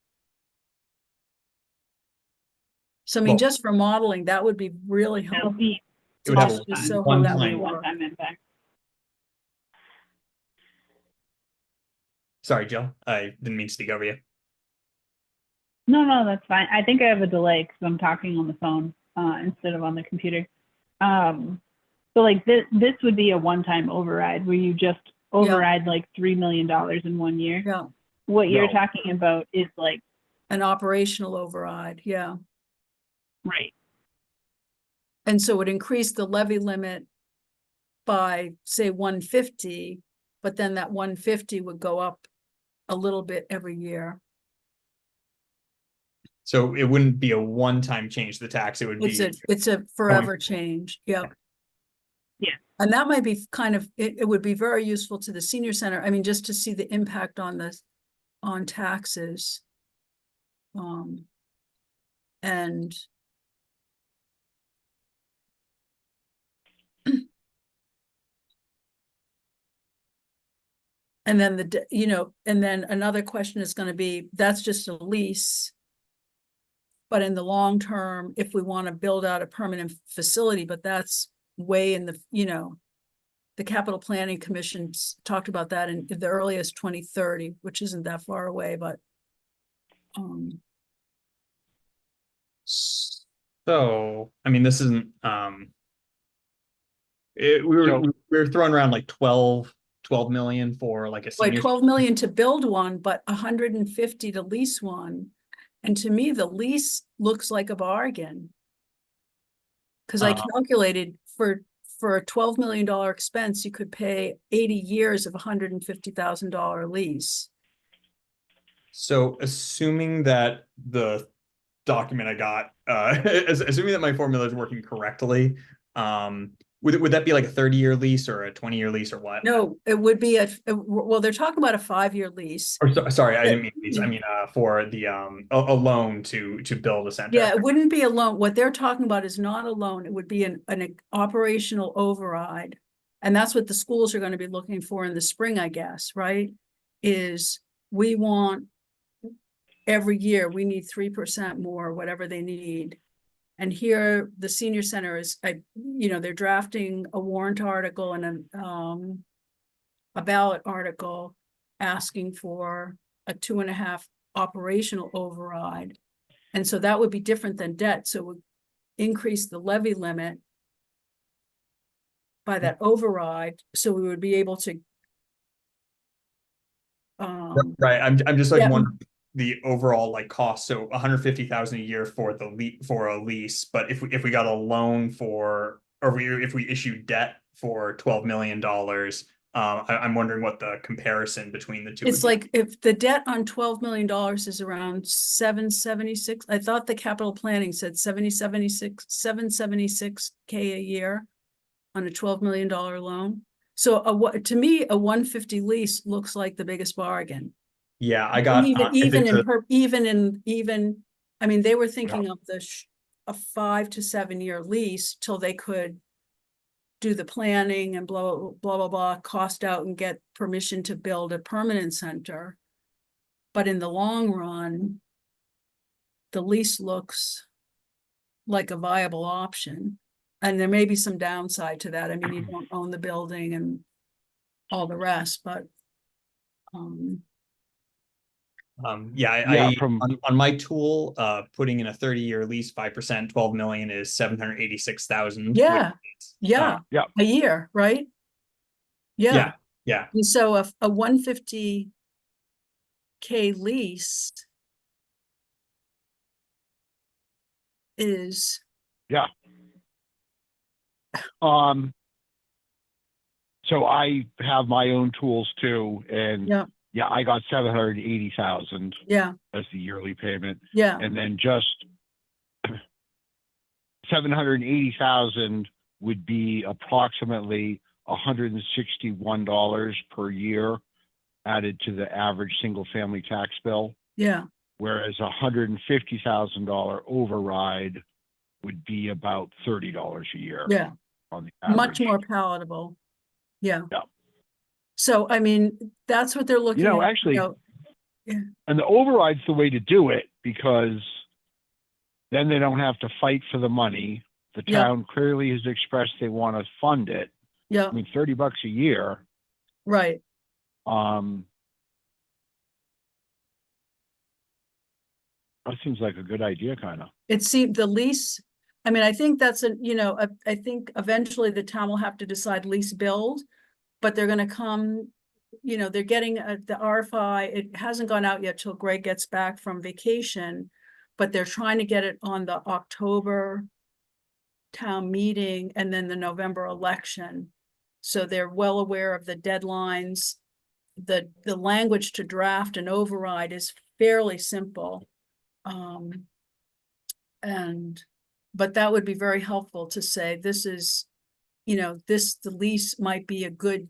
So I mean, Well- just for modeling, that would be really It'll helpful. be It would have Just a so how one that would time. work. one-time impact. Sorry, Jill. I didn't mean to speak over you. No, that's fine. I think I have a delay because I'm talking on the phone instead of on the computer. So like this would be a one-time override where you just override like $3 million in 1 year. Yeah, What you're No. talking about is like, an operational override, yeah. right, And so it would increase the levy limit by, say, 150, but then that 150 would go up a little bit every year. So it wouldn't be a one-time change to the tax. It would be It's a forever change, yep. Yeah. And that might be kind of, it would be very useful to the senior center, I mean, just to see the impact on taxes. And And then and then another question is gonna be, that's just a lease. But in the long term, if we want to build out a permanent facility, but that's way in the, the Capital Planning Commission's talked about that in the earliest 2030, which isn't that far away, but. So, I mean, this isn't, we were throwing around like 12 million for like a Like senior. 12 million to build one, but 150 to lease one. And to me, the lease looks like a bargain. Cause I calculated for a $12 million expense, you could pay 80 years of $150,000 lease. So assuming that the document I got, assuming that my formula is working correctly, would that be like a 30-year lease or a 20-year lease or what? No, it would be well, they're talking about a 5-year lease. Or sorry, I didn't mean lease. I mean, for the a loan to build a center. Yeah, it wouldn't be a loan. What they're talking about is not a loan. It would be an operational override. And that's what the schools are going to be looking for in the spring, I guess, right? Is we want every year, we need 3% more, whatever they need. And here, the senior center is, they're drafting a warrant article and a ballot article asking for a 2.5 operational override. And so that would be different than debt. So it would increase the levy limit by that override. So we would be able to. Right. I'm just like yeah. wondering the overall like cost. So 150,000 a year for a lease, but if we got a loan for, or if we issued debt for $12 million, I'm wondering what the comparison between the two. It's like if the debt on $12 million is around 776, I thought the capital planning said 776K a year on a $12 million loan. So to me, a 150 lease looks like the biggest bargain. Yeah, I got even I mean, they were thinking of a 5 to 7 year lease till they could do the planning and blah, blah, blah, cost out and get permission to build a permanent center. But in the long run, the lease looks like a viable option. And there may be some downside to that. I mean, you don't own the building and all the rest, but on my tool, putting in a 30-year lease, 5%, 12 million is 786,000. Yeah. A year, right? Yeah. And so a 150K lease is. So I have my own tools too, and I got 780,000 as the yearly payment. And then just 780,000 would be approximately $161 per year added to the average single family tax bill. Whereas $150,000 override would be about $30 a year. On the average. Much more palatable. So, I mean, that's what they're looking at. Actually, and the override's the way to do it, because then they don't have to fight for the money. The town clearly has expressed they want to fund it. I mean, $30 a year. Right. That seems like a good idea, kind of. It seemed the lease. I mean, I think that's I think eventually the town will have to decide lease build, but they're going to come, they're getting the RFI. It hasn't gone out yet till Greg gets back from vacation, but they're trying to get it on the October town meeting and then the November election. So they're well aware of the deadlines. The language to draft an override is fairly simple. But that would be very helpful to say, this is, the lease might be a good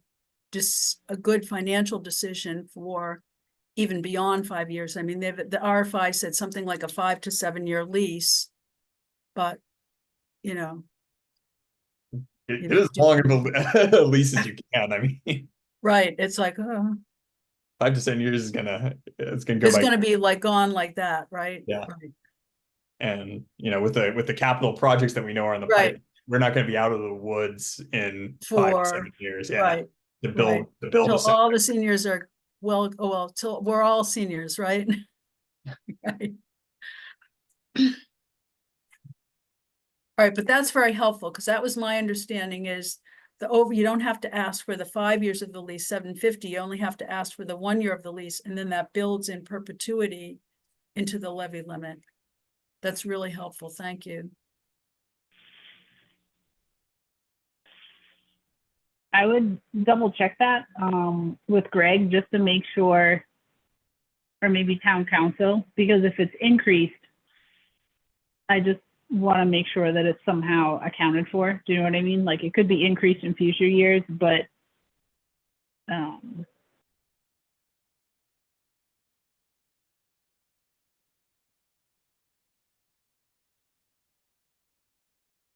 financial decision for even beyond 5 years. I mean, the RFI said something like a 5 to 7 year lease, but it is as long of a lease as you can. I mean, right. It's like, 5 to 10 years is it's gonna go It's by. gonna be like gone like that, right? Yeah. Right. And with the capital projects that we know are in the Right. pipe, we're not gonna be out of the woods in 5 to For, 7 years. Yeah. right, To right. build Till a all the seniors are, till we're all seniors, right? Right. All right, but that's very helpful, because that was my understanding is you don't have to ask for the 5 years of the lease, 750, you only have to ask for the 1 year of the lease, and then that builds in perpetuity into the levy limit. That's really helpful, thank you. I would double check that with Greg just to make sure, or maybe town council, because if it's increased, I just want to make sure that it's somehow accounted for. Do you know what I mean? Like it could be increased in future years, but and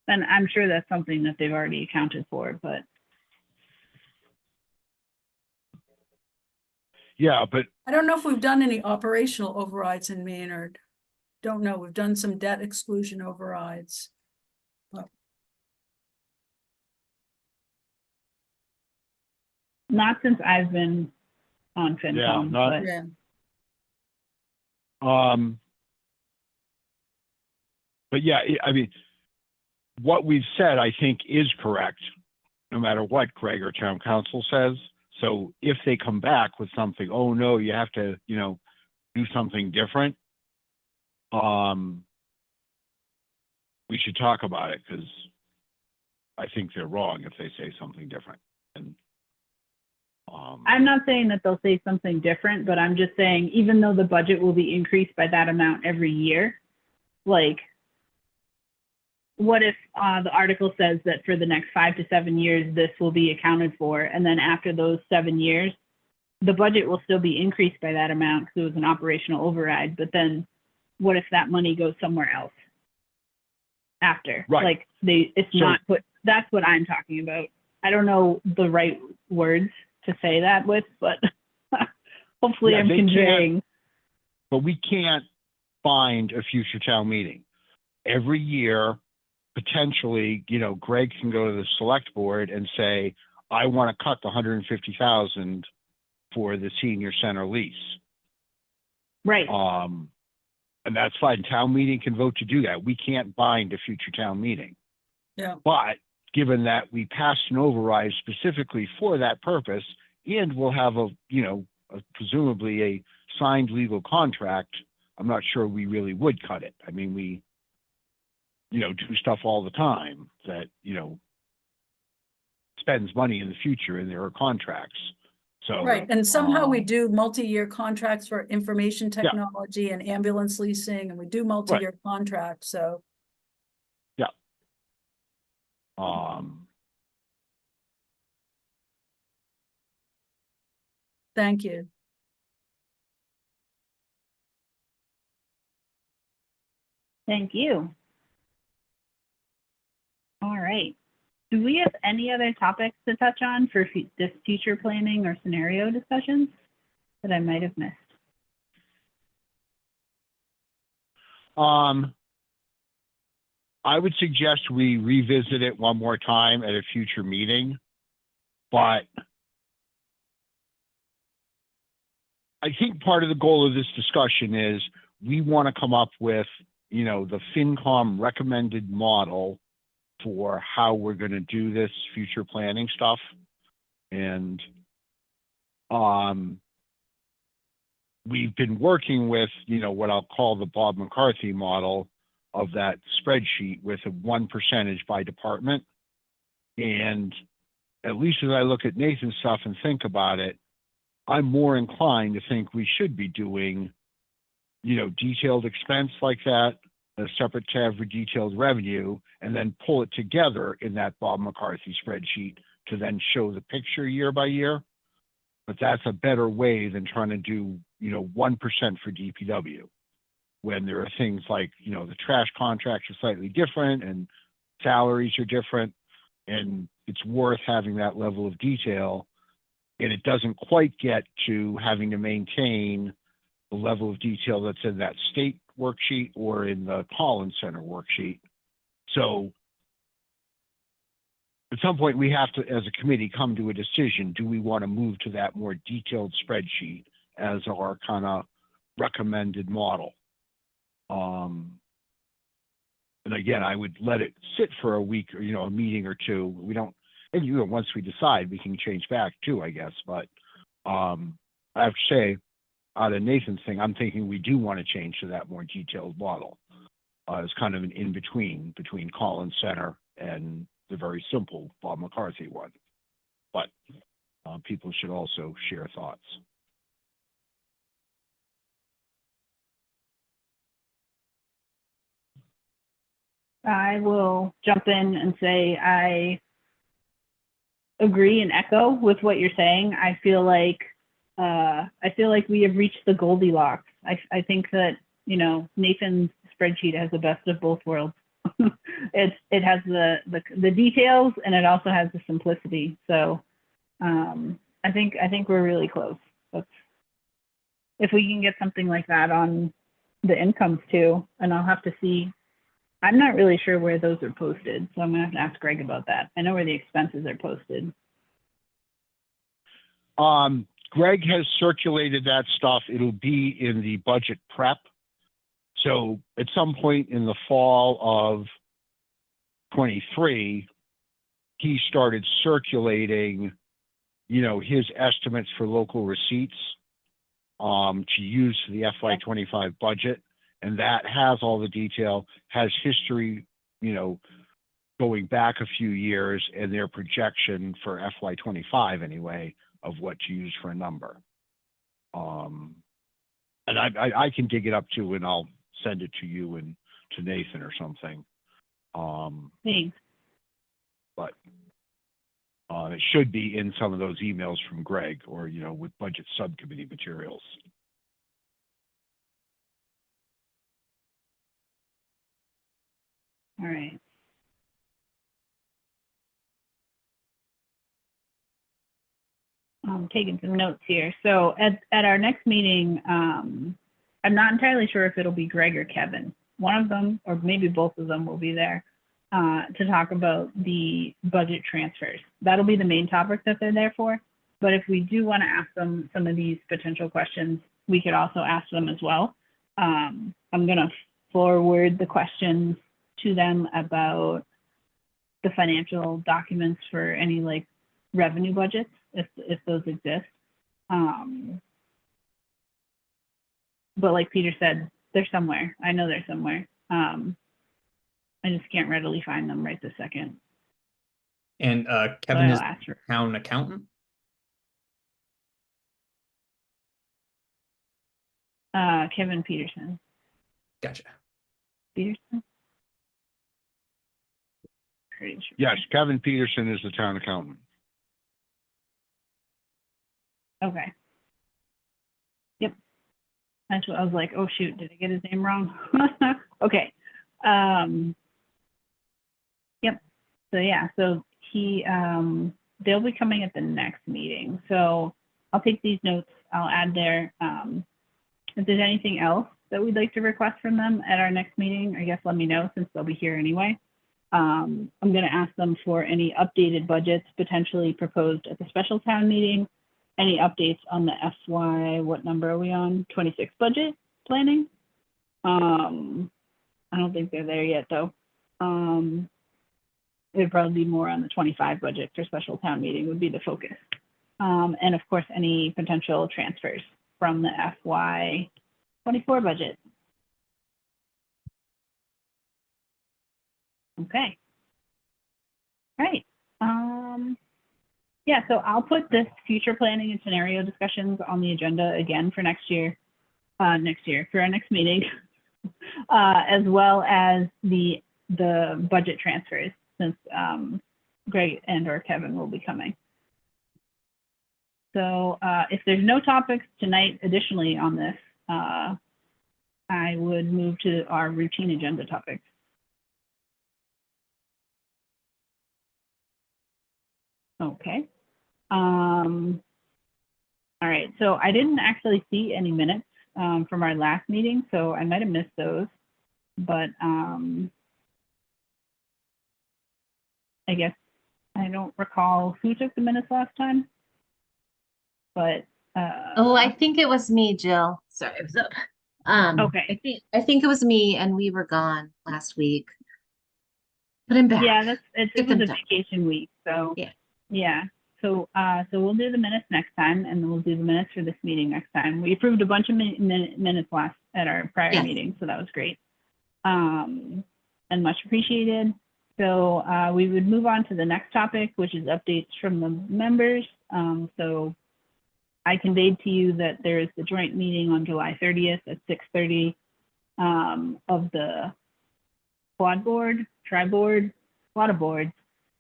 I'm sure that's something that they've already accounted for, but Yeah, but I don't know if we've done any operational overrides in Maynard. Don't know, we've done some debt exclusion overrides. not since I've been on FinCom. not- but Yeah, But yeah, I mean, what we've said, I think, is correct, no matter what Greg or town council says. So if they come back with something, oh no, you have to, do something different. We should talk about it, because I think they're wrong if they say something different. And I'm not saying that they'll say something different, but I'm just saying, even though the budget will be increased by that amount every year, like, what if the article says that for the next 5 to 7 years, this will be accounted for, and then after those 7 years, the budget will still be increased by that amount because it was an operational override, but then what if that money goes somewhere else after? Right. Like, it's So- not put, that's what I'm talking about. I don't know the right words to say that with, but hopefully Yeah, I'm they can't- conveying. But we can't find a future town meeting. Every year, potentially, Greg can go to the select board and say, I want to cut the 150,000 for the senior center lease. Right. And that's fine. Town meeting can vote to do that. We can't bind a future town meeting. Yeah. But given that we passed an override specifically for that purpose, and we'll have presumably a signed legal contract, I'm not sure we really would cut it. I mean, we, do stuff all the time that, spends money in the future, and there are contracts. So, right, and somehow we um, do multi-year contracts for information technology and ambulance leasing, and we do multi-year contracts, so. Thank you. Thank you. All right. Do we have any other topics to touch on for this future planning or scenario discussions that I might have missed? I would suggest we revisit it one more time at a future meeting, but I think part of the goal of this discussion is we want to come up with, the FinCom recommended model for how we're going to do this future planning stuff. And we've been working with, what I'll call the Bob McCarthy model of that spreadsheet with a 1% by department. And at least as I look at Nathan's stuff and think about it, I'm more inclined to think we should be doing, detailed expense like that, a separate tab for detailed revenue, and then pull it together in that Bob McCarthy spreadsheet to then show the picture year by year. But that's a better way than trying to do, 1% for DPW, when there are things like, the trash contracts are slightly different and salaries are different, and it's worth having that level of detail And it doesn't quite get to having to maintain the level of detail that's in that state worksheet or in the Collins Center worksheet. So at some point, we have to, as a committee, come to a decision. Do we want to move to that more detailed spreadsheet as our kind of recommended model? And again, I would let it sit for a week or, a meeting or two. We don't, and once we decide, we can change back too, I guess. But I have to say, out of Nathan's thing, I'm thinking we do want to change to that more detailed model. It's kind of an in-between between Collins Center and the very simple Bob McCarthy one. But people should also share thoughts. I will jump in and say I agree and echo with what you're saying. I feel like we have reached the Goldilocks. I think that, Nathan's spreadsheet has the best of both worlds. It has the details, and it also has the simplicity. So I think we're really close. If we can get something like that on the incomes too, and I'll have to see. I'm not really sure where those are posted, so I'm gonna have to ask Greg about that. I know where the expenses are posted. Greg has circulated that stuff. It'll be in the budget prep. So at some point in the fall of 23, he started circulating, his estimates for local receipts to use for the FY25 budget. And that has all the detail, has history, going back a few years, and their projection for FY25 anyway, of what to use for a number. And I can dig it up too, and I'll send it to you and to Nathan or something. Thanks. But it should be in some of those emails from Greg, or, with budget subcommittee materials. All right. I'm taking some notes here. So at our next meeting, I'm not entirely sure if it'll be Greg or Kevin. One of them, or maybe both of them, will be there to talk about the budget transfers. That'll be the main topic that they're there for. But if we do want to ask them some of these potential questions, we could also ask them as well. I'm going to forward the questions to them about the financial documents for any revenue budgets, if those exist. But like Peter said, they're somewhere. I know they're somewhere. I just can't readily find them right this second. And Kevin is ask her. town accountant. Kevin Peterson. Gotcha. Peterson? Pretty sure. Yes, Kevin Peterson is the town accountant. Okay. Yep. That's what I was like, oh shoot, did I get his name wrong? Okay. Yep. So yeah, so they'll be coming at the next meeting. So I'll take these notes, I'll add their, if there's anything else that we'd like to request from them at our next meeting, I guess let me know, since they'll be here anyway. I'm going to ask them for any updated budgets potentially proposed at the special town meeting, any updates on the FY, what number are we on? 26 budget planning. I don't think they're there yet though. It'd probably be more on the 25 budget for special town meeting would be the focus. And of course, any potential transfers from the FY 24 budget. Okay. Right. Yeah, so I'll put this future planning and scenario discussions on the agenda again for next year for our next meeting, as well as the budget transfers, since Greg and or Kevin will be coming. So if there's no topics tonight additionally on this, I would move to our routine agenda topics. Okay. All right, so I didn't actually see any minutes from our last meeting, so I might have missed those. But I guess I don't recall who took the minutes last time. But Oh, I think it was me, Jill. Sorry, I was up. Okay. I think it was me, and we were gone last week. But I'm back. yeah, it Get was them a done. vacation week, so Yeah. yeah. So we'll do the minutes next time, and then we'll do the minutes for this meeting next time. We approved a bunch of minutes last at our prior Yes. meeting, so that was great. And much appreciated. So we would move on to the next topic, which is updates from the members. So I conveyed to you that there is the joint meeting on July 30th at 6:30 of the quad board, tri-board, a lot of boards.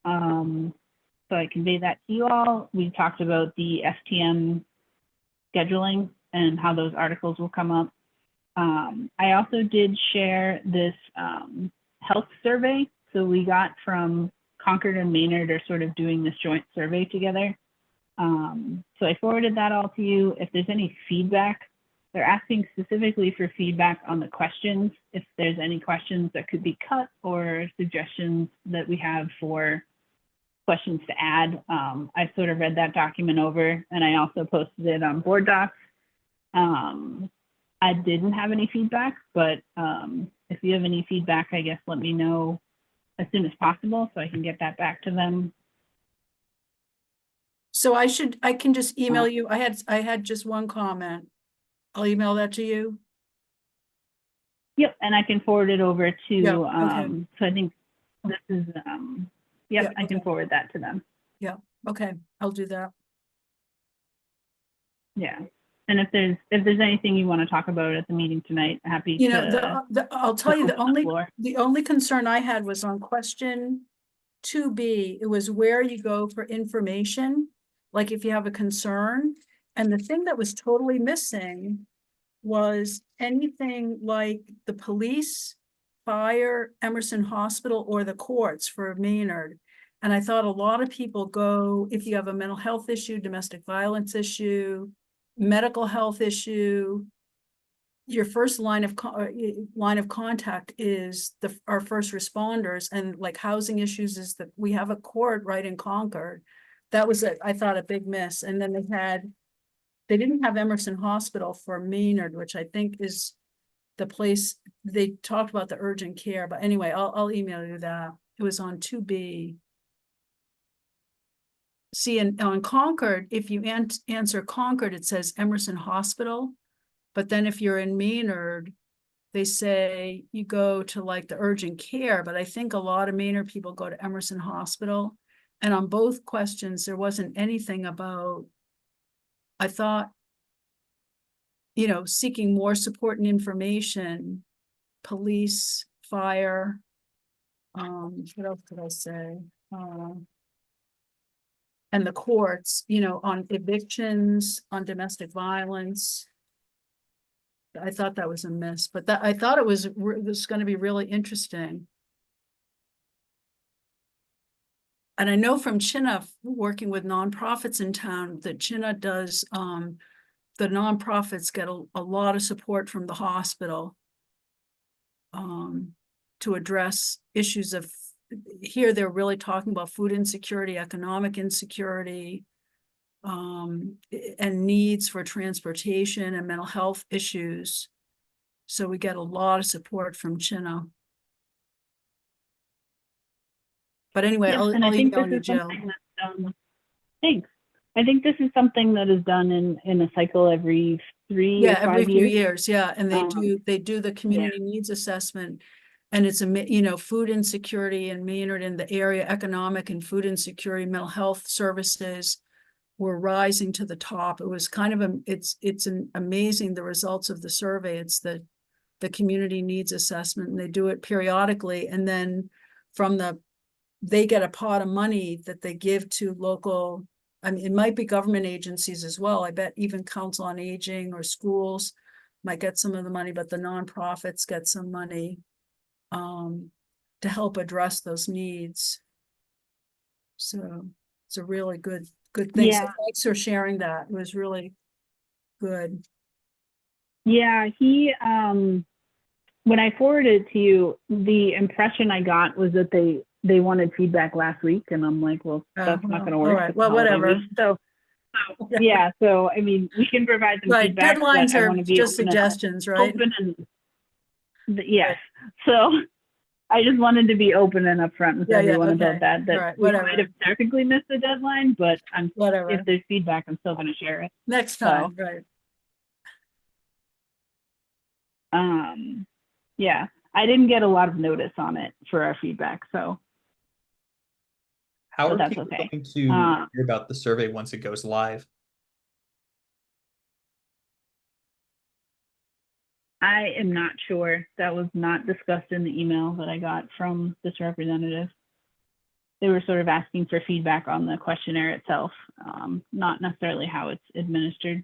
So I conveyed that to you all. We talked about the STM scheduling and how those articles will come up. I also did share this health survey. So we got from Concord and Maynard are sort of doing this joint survey together. So I forwarded that all to you. If there's any feedback, they're asking specifically for feedback on the questions. If there's any questions that could be cut or suggestions that we have for questions to add. I sort of read that document over, and I also posted it on Board Docs. I didn't have any feedback, but if you have any feedback, I guess let me know as soon as possible so I can get that back to them. So I can just email you. I had just one comment. I'll email that to you. Yep, and I can forward it over to, Yeah, okay. so I think this is, Yeah, yep, I can okay. forward that to them. Okay, I'll do that. Yeah. And if there's anything you want to talk about at the meeting tonight, happy You know, to. I'll tell you, open the floor. the only concern I had was on question 2B. It was where you go for information, like if you have a concern. And the thing that was totally missing was anything like the police, fire, Emerson Hospital, or the courts for Maynard. And I thought a lot of people go, if you have a mental health issue, domestic violence issue, medical health issue, your first line of contact is our first responders, and like housing issues is that we have a court right in Concord. That was I thought a big miss. And then they didn't have Emerson Hospital for Maynard, which I think is the place they talked about the urgent care. But anyway, I'll email you that. It was on 2B. See, on Concord, if you answer Concord, it says Emerson Hospital. But then if you're in Maynard, they say you go to like the urgent care. But I think a lot of Maynard people go to Emerson Hospital. And on both questions, there wasn't anything about, I thought, you know, seeking more support and information, police, fire. What else could I say? And the courts, you know, on evictions, on domestic violence. I thought that was a miss, but I thought it was going to be really interesting. And I know from Chinook, working with nonprofits in town, that Chinook does, the nonprofits get a lot of support from the hospital to address issues of, here they're really talking about food insecurity, economic insecurity, and needs for transportation and mental health issues. So we get a lot of support from Chinook. But anyway, Yes, I'll email you, Jill. Thanks. I think this is something that is done in a cycle every 3 or 5 every few years. years. Yeah, and they do the community needs assessment, and it's food insecurity in Maynard in the area, economic and food insecurity, mental health services were rising to the top. It was kind of it's amazing the results of the survey. It's the community needs assessment, and they do it periodically, and then they get a pot of money that they give to local. I mean, it might be government agencies as well. I bet even Council on Aging or schools might get some of the money, but the nonprofits get some money to help address those needs. So it's a really good thing. Yeah. So thanks for sharing that. It was really good. Yeah, he, when I forwarded it to you, the impression I got was that they wanted feedback last week, and I'm like, well, that's not gonna All work. right, It's well, the holiday whatever. week. So, yeah, so, I mean, we can provide some Right, feedback, but deadlines I are wanna be just open and suggestions, right? open and, yes, so I just wanted to be open and upfront with Yeah, everyone okay. about that, All that right, we whatever. might have technically missed the deadline, but Whatever. if there's feedback, I'm still gonna share it. Next So, time, right. Yeah, I didn't get a lot of notice on it for our feedback, so How But are that's people okay. going to hear about the survey once it goes live? I am not sure. That was not discussed in the email that I got from this representative. They were sort of asking for feedback on the questionnaire itself, not necessarily how it's administered.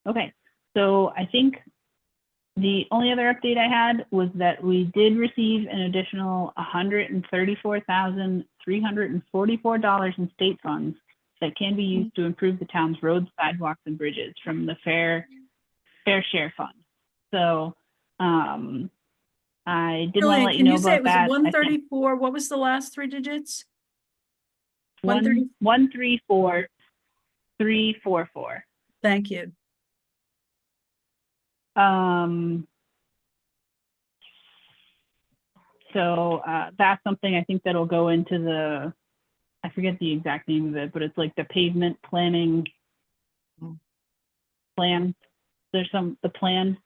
Okay, so I think the only other update I had was that we did receive an additional $134,344 in state funds that can be used to improve the town's roads, sidewalks, and bridges from the Fair Share Fund. So I did want to Julian, let you can know you say about it was that. 134? What was the last three digits? 134,344. Thank you. So that's something I think that'll go into the, I forget the exact name of it, but it's like the pavement planning plan. There's the plan.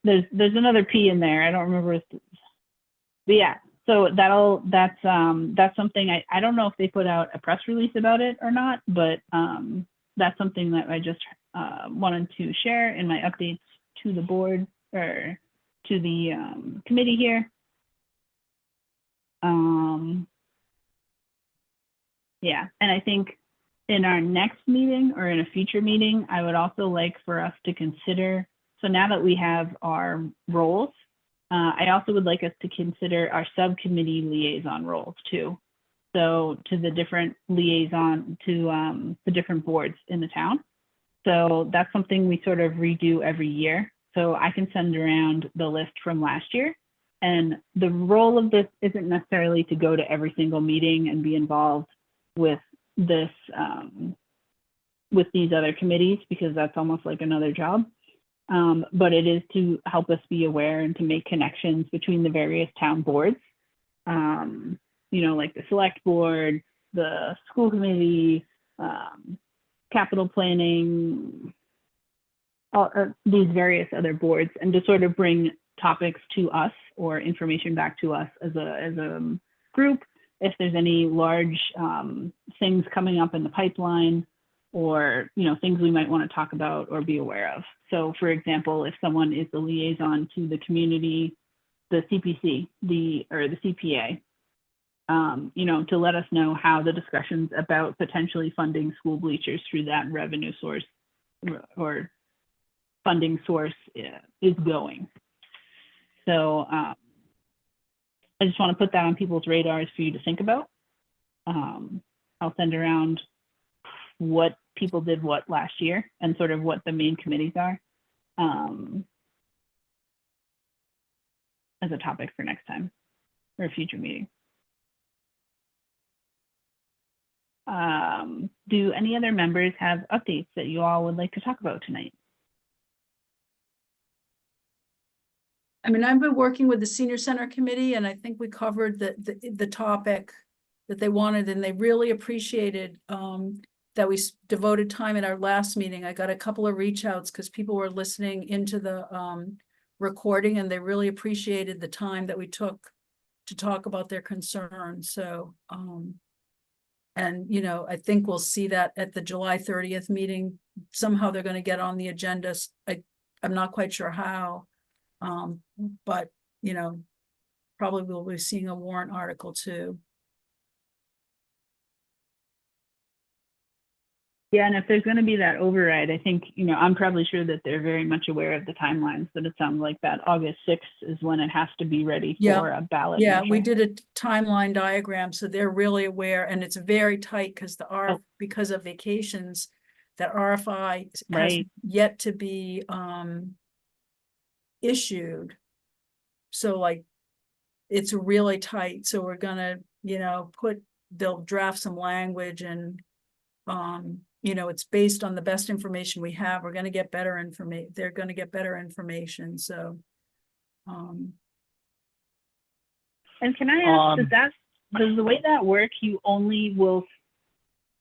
There's another P in there. I don't remember. But yeah, so that's something I don't know if they put out a press release about it or not, but that's something that I just wanted to share in my updates to the board or to the committee here. Yeah, and I think in our next meeting or in a future meeting, I would also like for us to consider, so now that we have our roles, I also would like us to consider our subcommittee liaison roles too. So to the different liaison, to the different boards in the town. So that's something we sort of redo every year. So I can send around the list from last year. And the role of this isn't necessarily to go to every single meeting and be involved with this, with these other committees, because that's almost like another job. But it is to help us be aware and to make connections between the various town boards. You know, like the select board, the school committee, capital planning, all these various other boards, and to sort of bring topics to us or information back to us as a group. If there's any large things coming up in the pipeline, or things we might want to talk about or be aware of. So for example, if someone is the liaison to the community, the CPC, or the CPA, to let us know how the discussions about potentially funding school bleachers through that revenue source or funding source is going. So I just want to put that on people's radars for you to think about. I'll send around what people did what last year and sort of what the main committees are as a topic for next time or a future meeting. Do any other members have updates that you all would like to talk about tonight? I mean, I've been working with the senior center committee, and I think we covered the topic that they wanted, and they really appreciated that we devoted time at our last meeting. I got a couple of reach outs because people were listening into the recording, and they really appreciated the time that we took to talk about their concerns. So, and I think we'll see that at the July 30th meeting. Somehow they're going to get on the agenda. I'm not quite sure how. But probably we'll be seeing a warrant article too. Yeah, and if there's going to be that override, I think, I'm probably sure that they're very much aware of the timelines, but it sounds like that August 6th is when it has to be ready Yeah. for a ballot. Yeah, we measure. did a timeline diagram, so they're really aware, and it's very tight because because of vacations, that RFI has Right. yet to be issued. So like, it's really tight, so we're gonna, they'll draft some language and it's based on the best information we have. We're gonna get better information. They're gonna get better information, so. And can I ask, does the way that work, you only will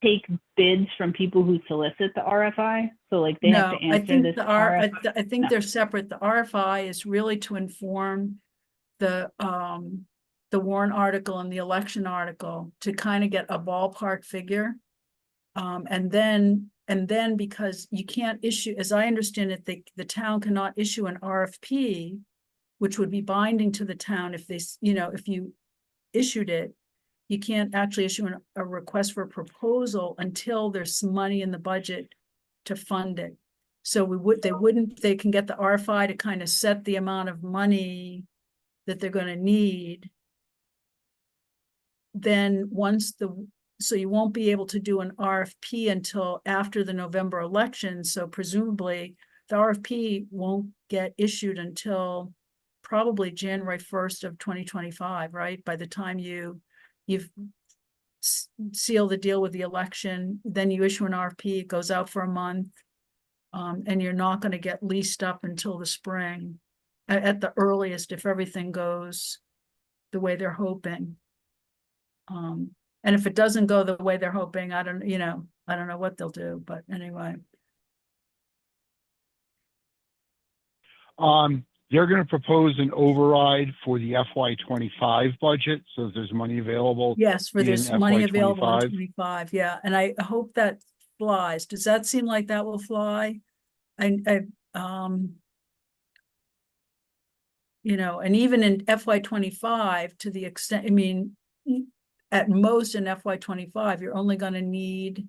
take bids from people who solicit the RFI? So like they have No, to I answer think this the RFI? I think No. they're separate. The RFI is really to inform the warrant article and the election article to kind of get a ballpark figure. And then because you can't issue, as I understand it, the town cannot issue an RFP, which would be binding to the town if they, if you issued it. You can't actually issue a request for a proposal until there's some money in the budget to fund it. So they can get the RFI to kind of set the amount of money that they're going to need. Then so you won't be able to do an RFP until after the November election. So presumably the RFP won't get issued until probably January 1st of 2025, right? By the time you've sealed the deal with the election, then you issue an RFP, it goes out for a month. And you're not going to get leased up until the spring at the earliest, if everything goes the way they're hoping. And if it doesn't go the way they're hoping, I don't know what they'll do, but anyway. They're gonna propose an override for the FY25 budget, so if there's money available. Yes, for this in money available in FY25. 25, yeah, and I hope that flies. Does that seem like that will fly? And even in FY25, to the extent, at most in FY25, you're only gonna need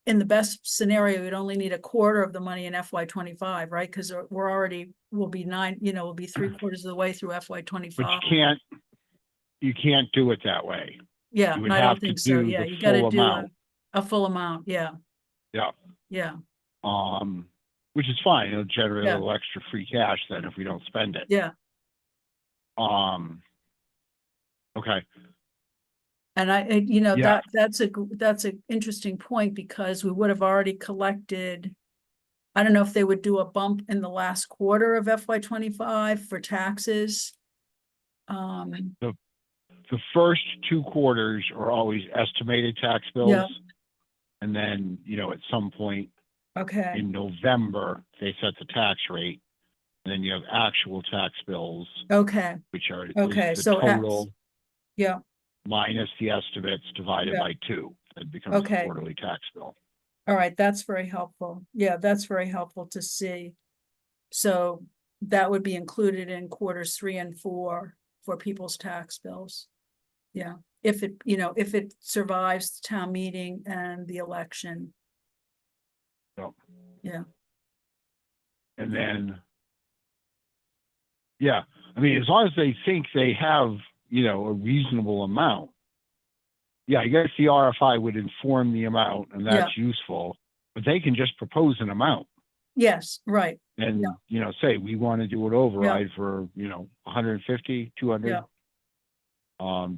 in the best scenario, you'd only need a quarter of the money in FY25, right? Because we'll be 3/4 of the way through But FY25. you can't do it that way. Yeah, You would I have don't to think so. do Yeah, the you gotta full do amount. a full amount, yeah. Yeah. Yeah, Which is fine. It'll generate Yeah. a little extra free cash then if we don't spend it. yeah. Okay. And Yeah. that's an interesting point, because we would have already collected. I don't know if they would do a bump in the last quarter of FY25 for taxes. The first 2 quarters are always estimated tax bills. Yeah. And then, at some point Okay, in November, they set the tax rate. And then you have actual tax bills, okay, which are Okay, is the so total yeah, minus the estimates divided Yeah. by 2. It becomes Okay. a quarterly tax bill. all right, that's very helpful. Yeah, that's very helpful to see. So that would be included in quarters 3 and 4 for people's tax bills. Yeah, if it survives the town meeting and the election. So. Yeah. And then, yeah, as long as they think they have, a reasonable amount. Yeah, I guess the RFI would inform the amount, and that's useful, but they can just propose an amount Yes, right. and, say, we want to do an override for, 150, 200.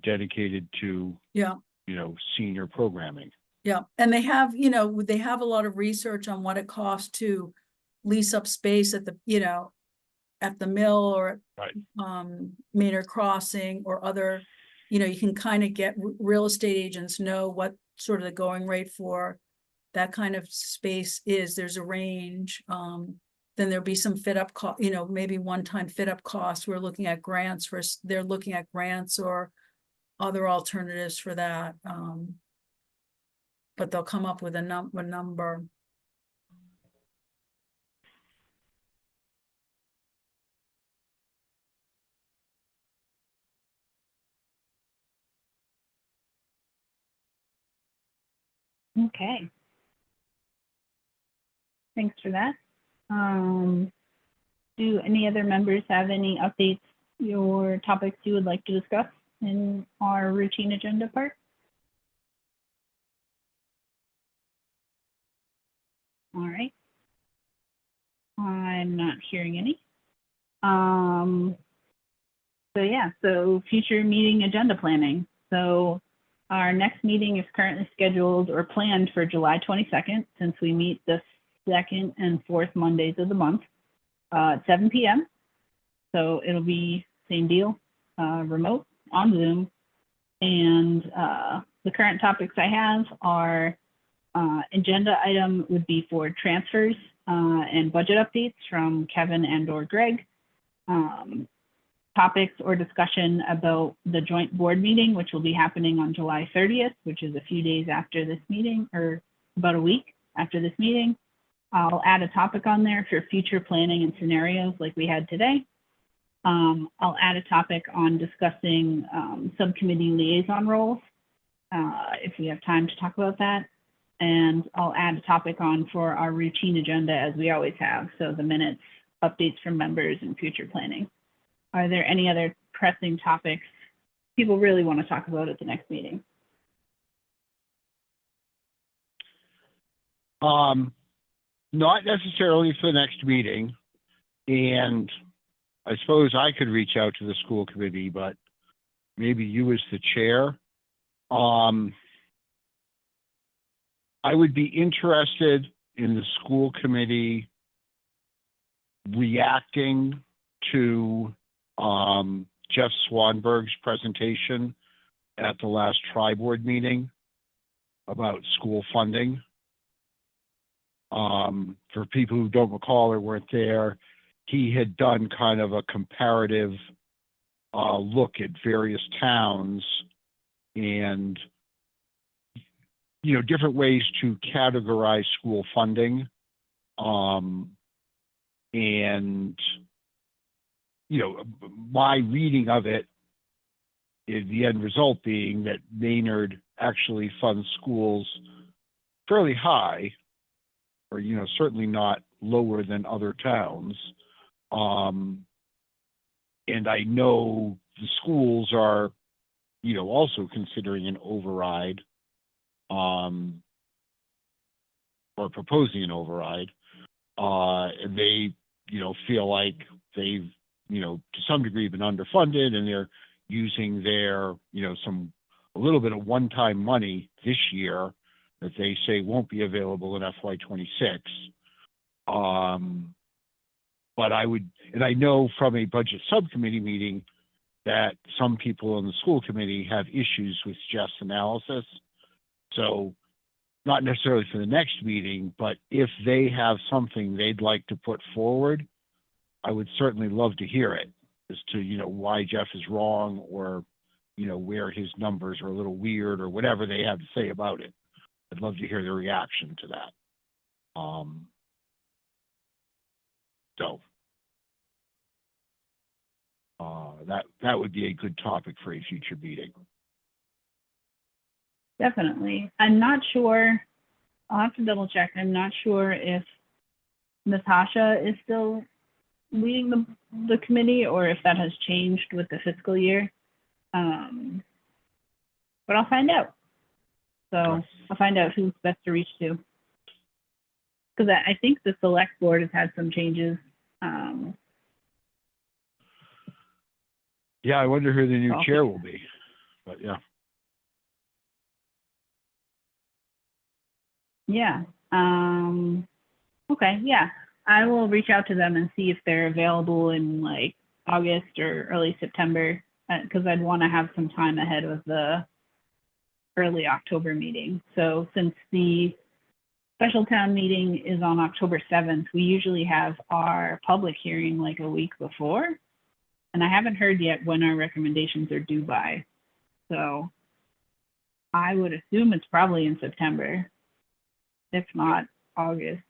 Dedicated to, Yeah. Senior programming. Yeah, and they have a lot of research on what it costs to lease up space at the mill or Right. Maynard Crossing or other, you can kind of get real estate agents know what sort of the going rate for that kind of space is. There's a range. Then there'll be some fit up cost, maybe one-time fit up costs. They're looking at grants or other alternatives for that. But they'll come up with a number. Okay. Thanks for that. Do any other members have any updates or topics you would like to discuss in our routine agenda part? All right. I'm not hearing any. So future meeting agenda planning. So our next meeting is currently scheduled or planned for July 22nd, since we meet the second and fourth Mondays of the month at 7 p.m. So it'll be same deal, remote on Zoom. And the current topics I have are agenda item would be for transfers and budget updates from Kevin and or Greg. Topics or discussion about the joint board meeting, which will be happening on July 30th, which is a few days after this meeting, or about a week after this meeting. I'll add a topic on there for future planning and scenarios like we had today. I'll add a topic on discussing subcommittee liaison roles, if we have time to talk about that. And I'll add a topic on for our routine agenda, as we always have. So the minutes, updates from members, and future planning. Are there any other pressing topics people really want to talk about at the next meeting? Not necessarily for the next meeting. And I suppose I could reach out to the school committee, but maybe you as the chair. I would be interested in the school committee reacting to Jeff Swanberg's presentation at the last tri-board meeting about school funding. For people who don't recall or weren't there, he had done kind of a comparative look at various towns and, you know, different ways to categorize school funding. And, you know, my reading of it is the end result being that Maynard actually funds schools fairly high, or, you know, certainly not lower than other towns. And I know the schools are, you know, also considering an override, or proposing an override. And they, you know, feel like they've, you know, to some degree been underfunded, and they're using their, you know, a little bit of one-time money this year that they say won't be available in FY26. But I would, and I know from a budget subcommittee meeting that some people on the school committee have issues with Jeff's analysis. So not necessarily for the next meeting, but if they have something they'd like to put forward, I would certainly love to hear it as to, you know, why Jeff is wrong, or, you know, where his numbers are a little weird, or whatever they have to say about it. I'd love to hear their reaction to that. That would be a good topic for a future meeting. Definitely. I'm not sure. I'll have to double check. I'm not sure if Natasha is still leading the committee, or if that has changed with the fiscal year. But I'll find out. So I'll find out who's best to reach to. Because I think the select board has had some changes. Yeah, I wonder who the new chair will be, but yeah. Yeah. Okay. Yeah. I will reach out to them and see if they're available in like August or early September, because I'd want to have some time ahead of the early October meeting. So since the special town meeting is on October 7th, we usually have our public hearing like a week before. And I haven't heard yet when our recommendations are due by. So I would assume it's probably in September, if not August.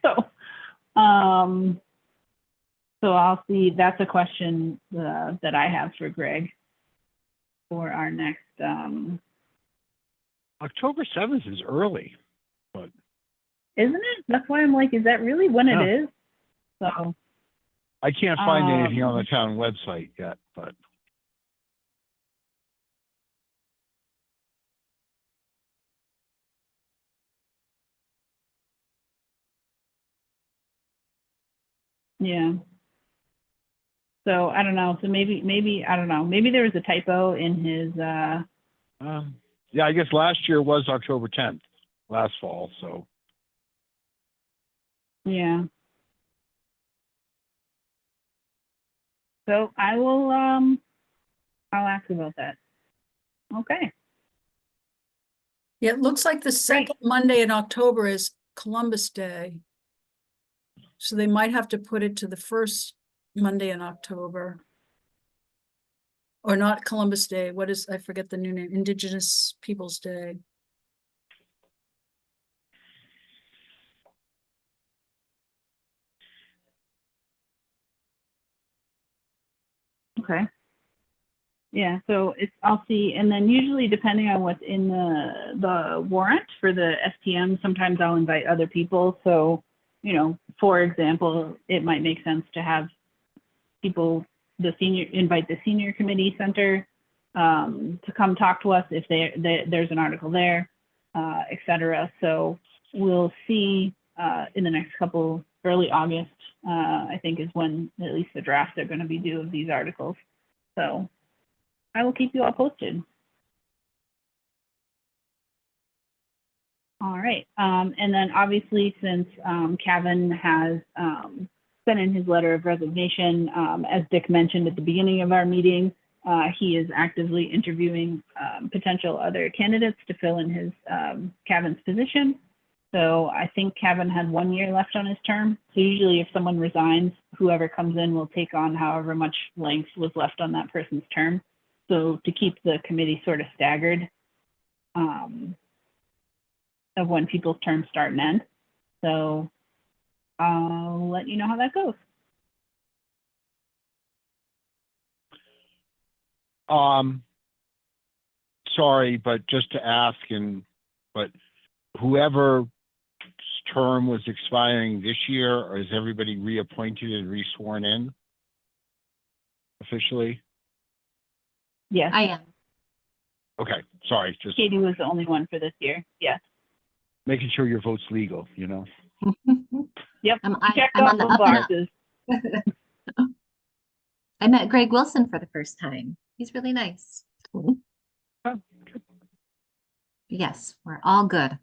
So I'll see. That's a question that I have for Greg for our next October 7th is early, but Isn't it? That's why I'm like, is that really when Yeah. it is? So, I can't find anything on the Um, town website yet, but yeah. So I don't know. So maybe I don't know. Maybe there was a typo in his. yeah, I guess last year was October 10th, last fall, so. Yeah. So I will. I'll ask about that. Okay. Yeah, it looks like the second Monday in October is Columbus Day. So they might have to put it to the first Monday in October. Or not Columbus Day, what is, I forget the new name, Indigenous Peoples' Day. Okay. Yeah, so it's, I'll see, and then usually depending on what's in the warrant for the STM, sometimes I'll invite other people. So, you know, for example, it might make sense to have people, invite the senior committee center to come talk to us if there's an article there, et cetera. So we'll see in the next couple, early August, I think is when at least the drafts are going to be due of these articles. So I will keep you all posted. All right. And then obviously, since Kevin has sent in his letter of resignation, as Dick mentioned at the beginning of our meeting, he is actively interviewing potential other candidates to fill in his Kevin's position. So I think Kevin had 1 year left on his term. So usually if someone resigns, whoever comes in will take on however much length was left on that person's term. So to keep the committee sort of staggered of when people's terms start and end. So I'll let you know how that goes. Sorry, but just to ask, but whoever's term was expiring this year, or is everybody reappointed and resworn in officially? Yes, I am. Okay, sorry, just Katie was the only one for this year. Yes. making sure your vote's legal, you know? Yep. I'm Checked on off the those up and up. boxes. I met Greg Wilson for the first time. He's really nice. Yes, we're all good.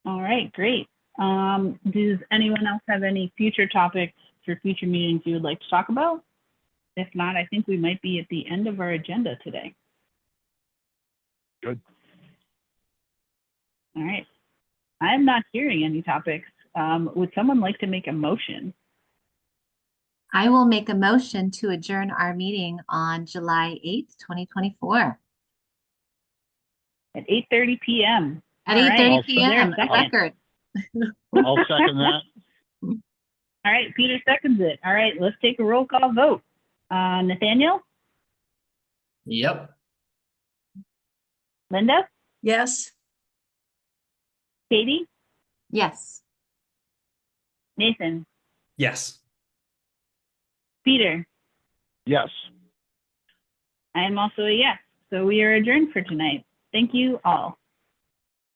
All right, great. Does anyone else have any future topics for future meetings you would like to talk about? If not, I think we might be at the end of our agenda today. Good. All right. I'm not hearing any topics. Would someone like to make a motion? I will make a motion to adjourn our meeting on July 8th, 2024. At 8:30 p.m. At All right. 8:30 Is there a p.m. second? Record. I'll second that. All right, Peter seconds it. All right, let's take a roll call vote. Nathaniel, Yep. Linda, Yes? Katie, Yes. Nathan, Yes. Peter. Yes. I am also a yes. So we are adjourned for tonight. Thank you all.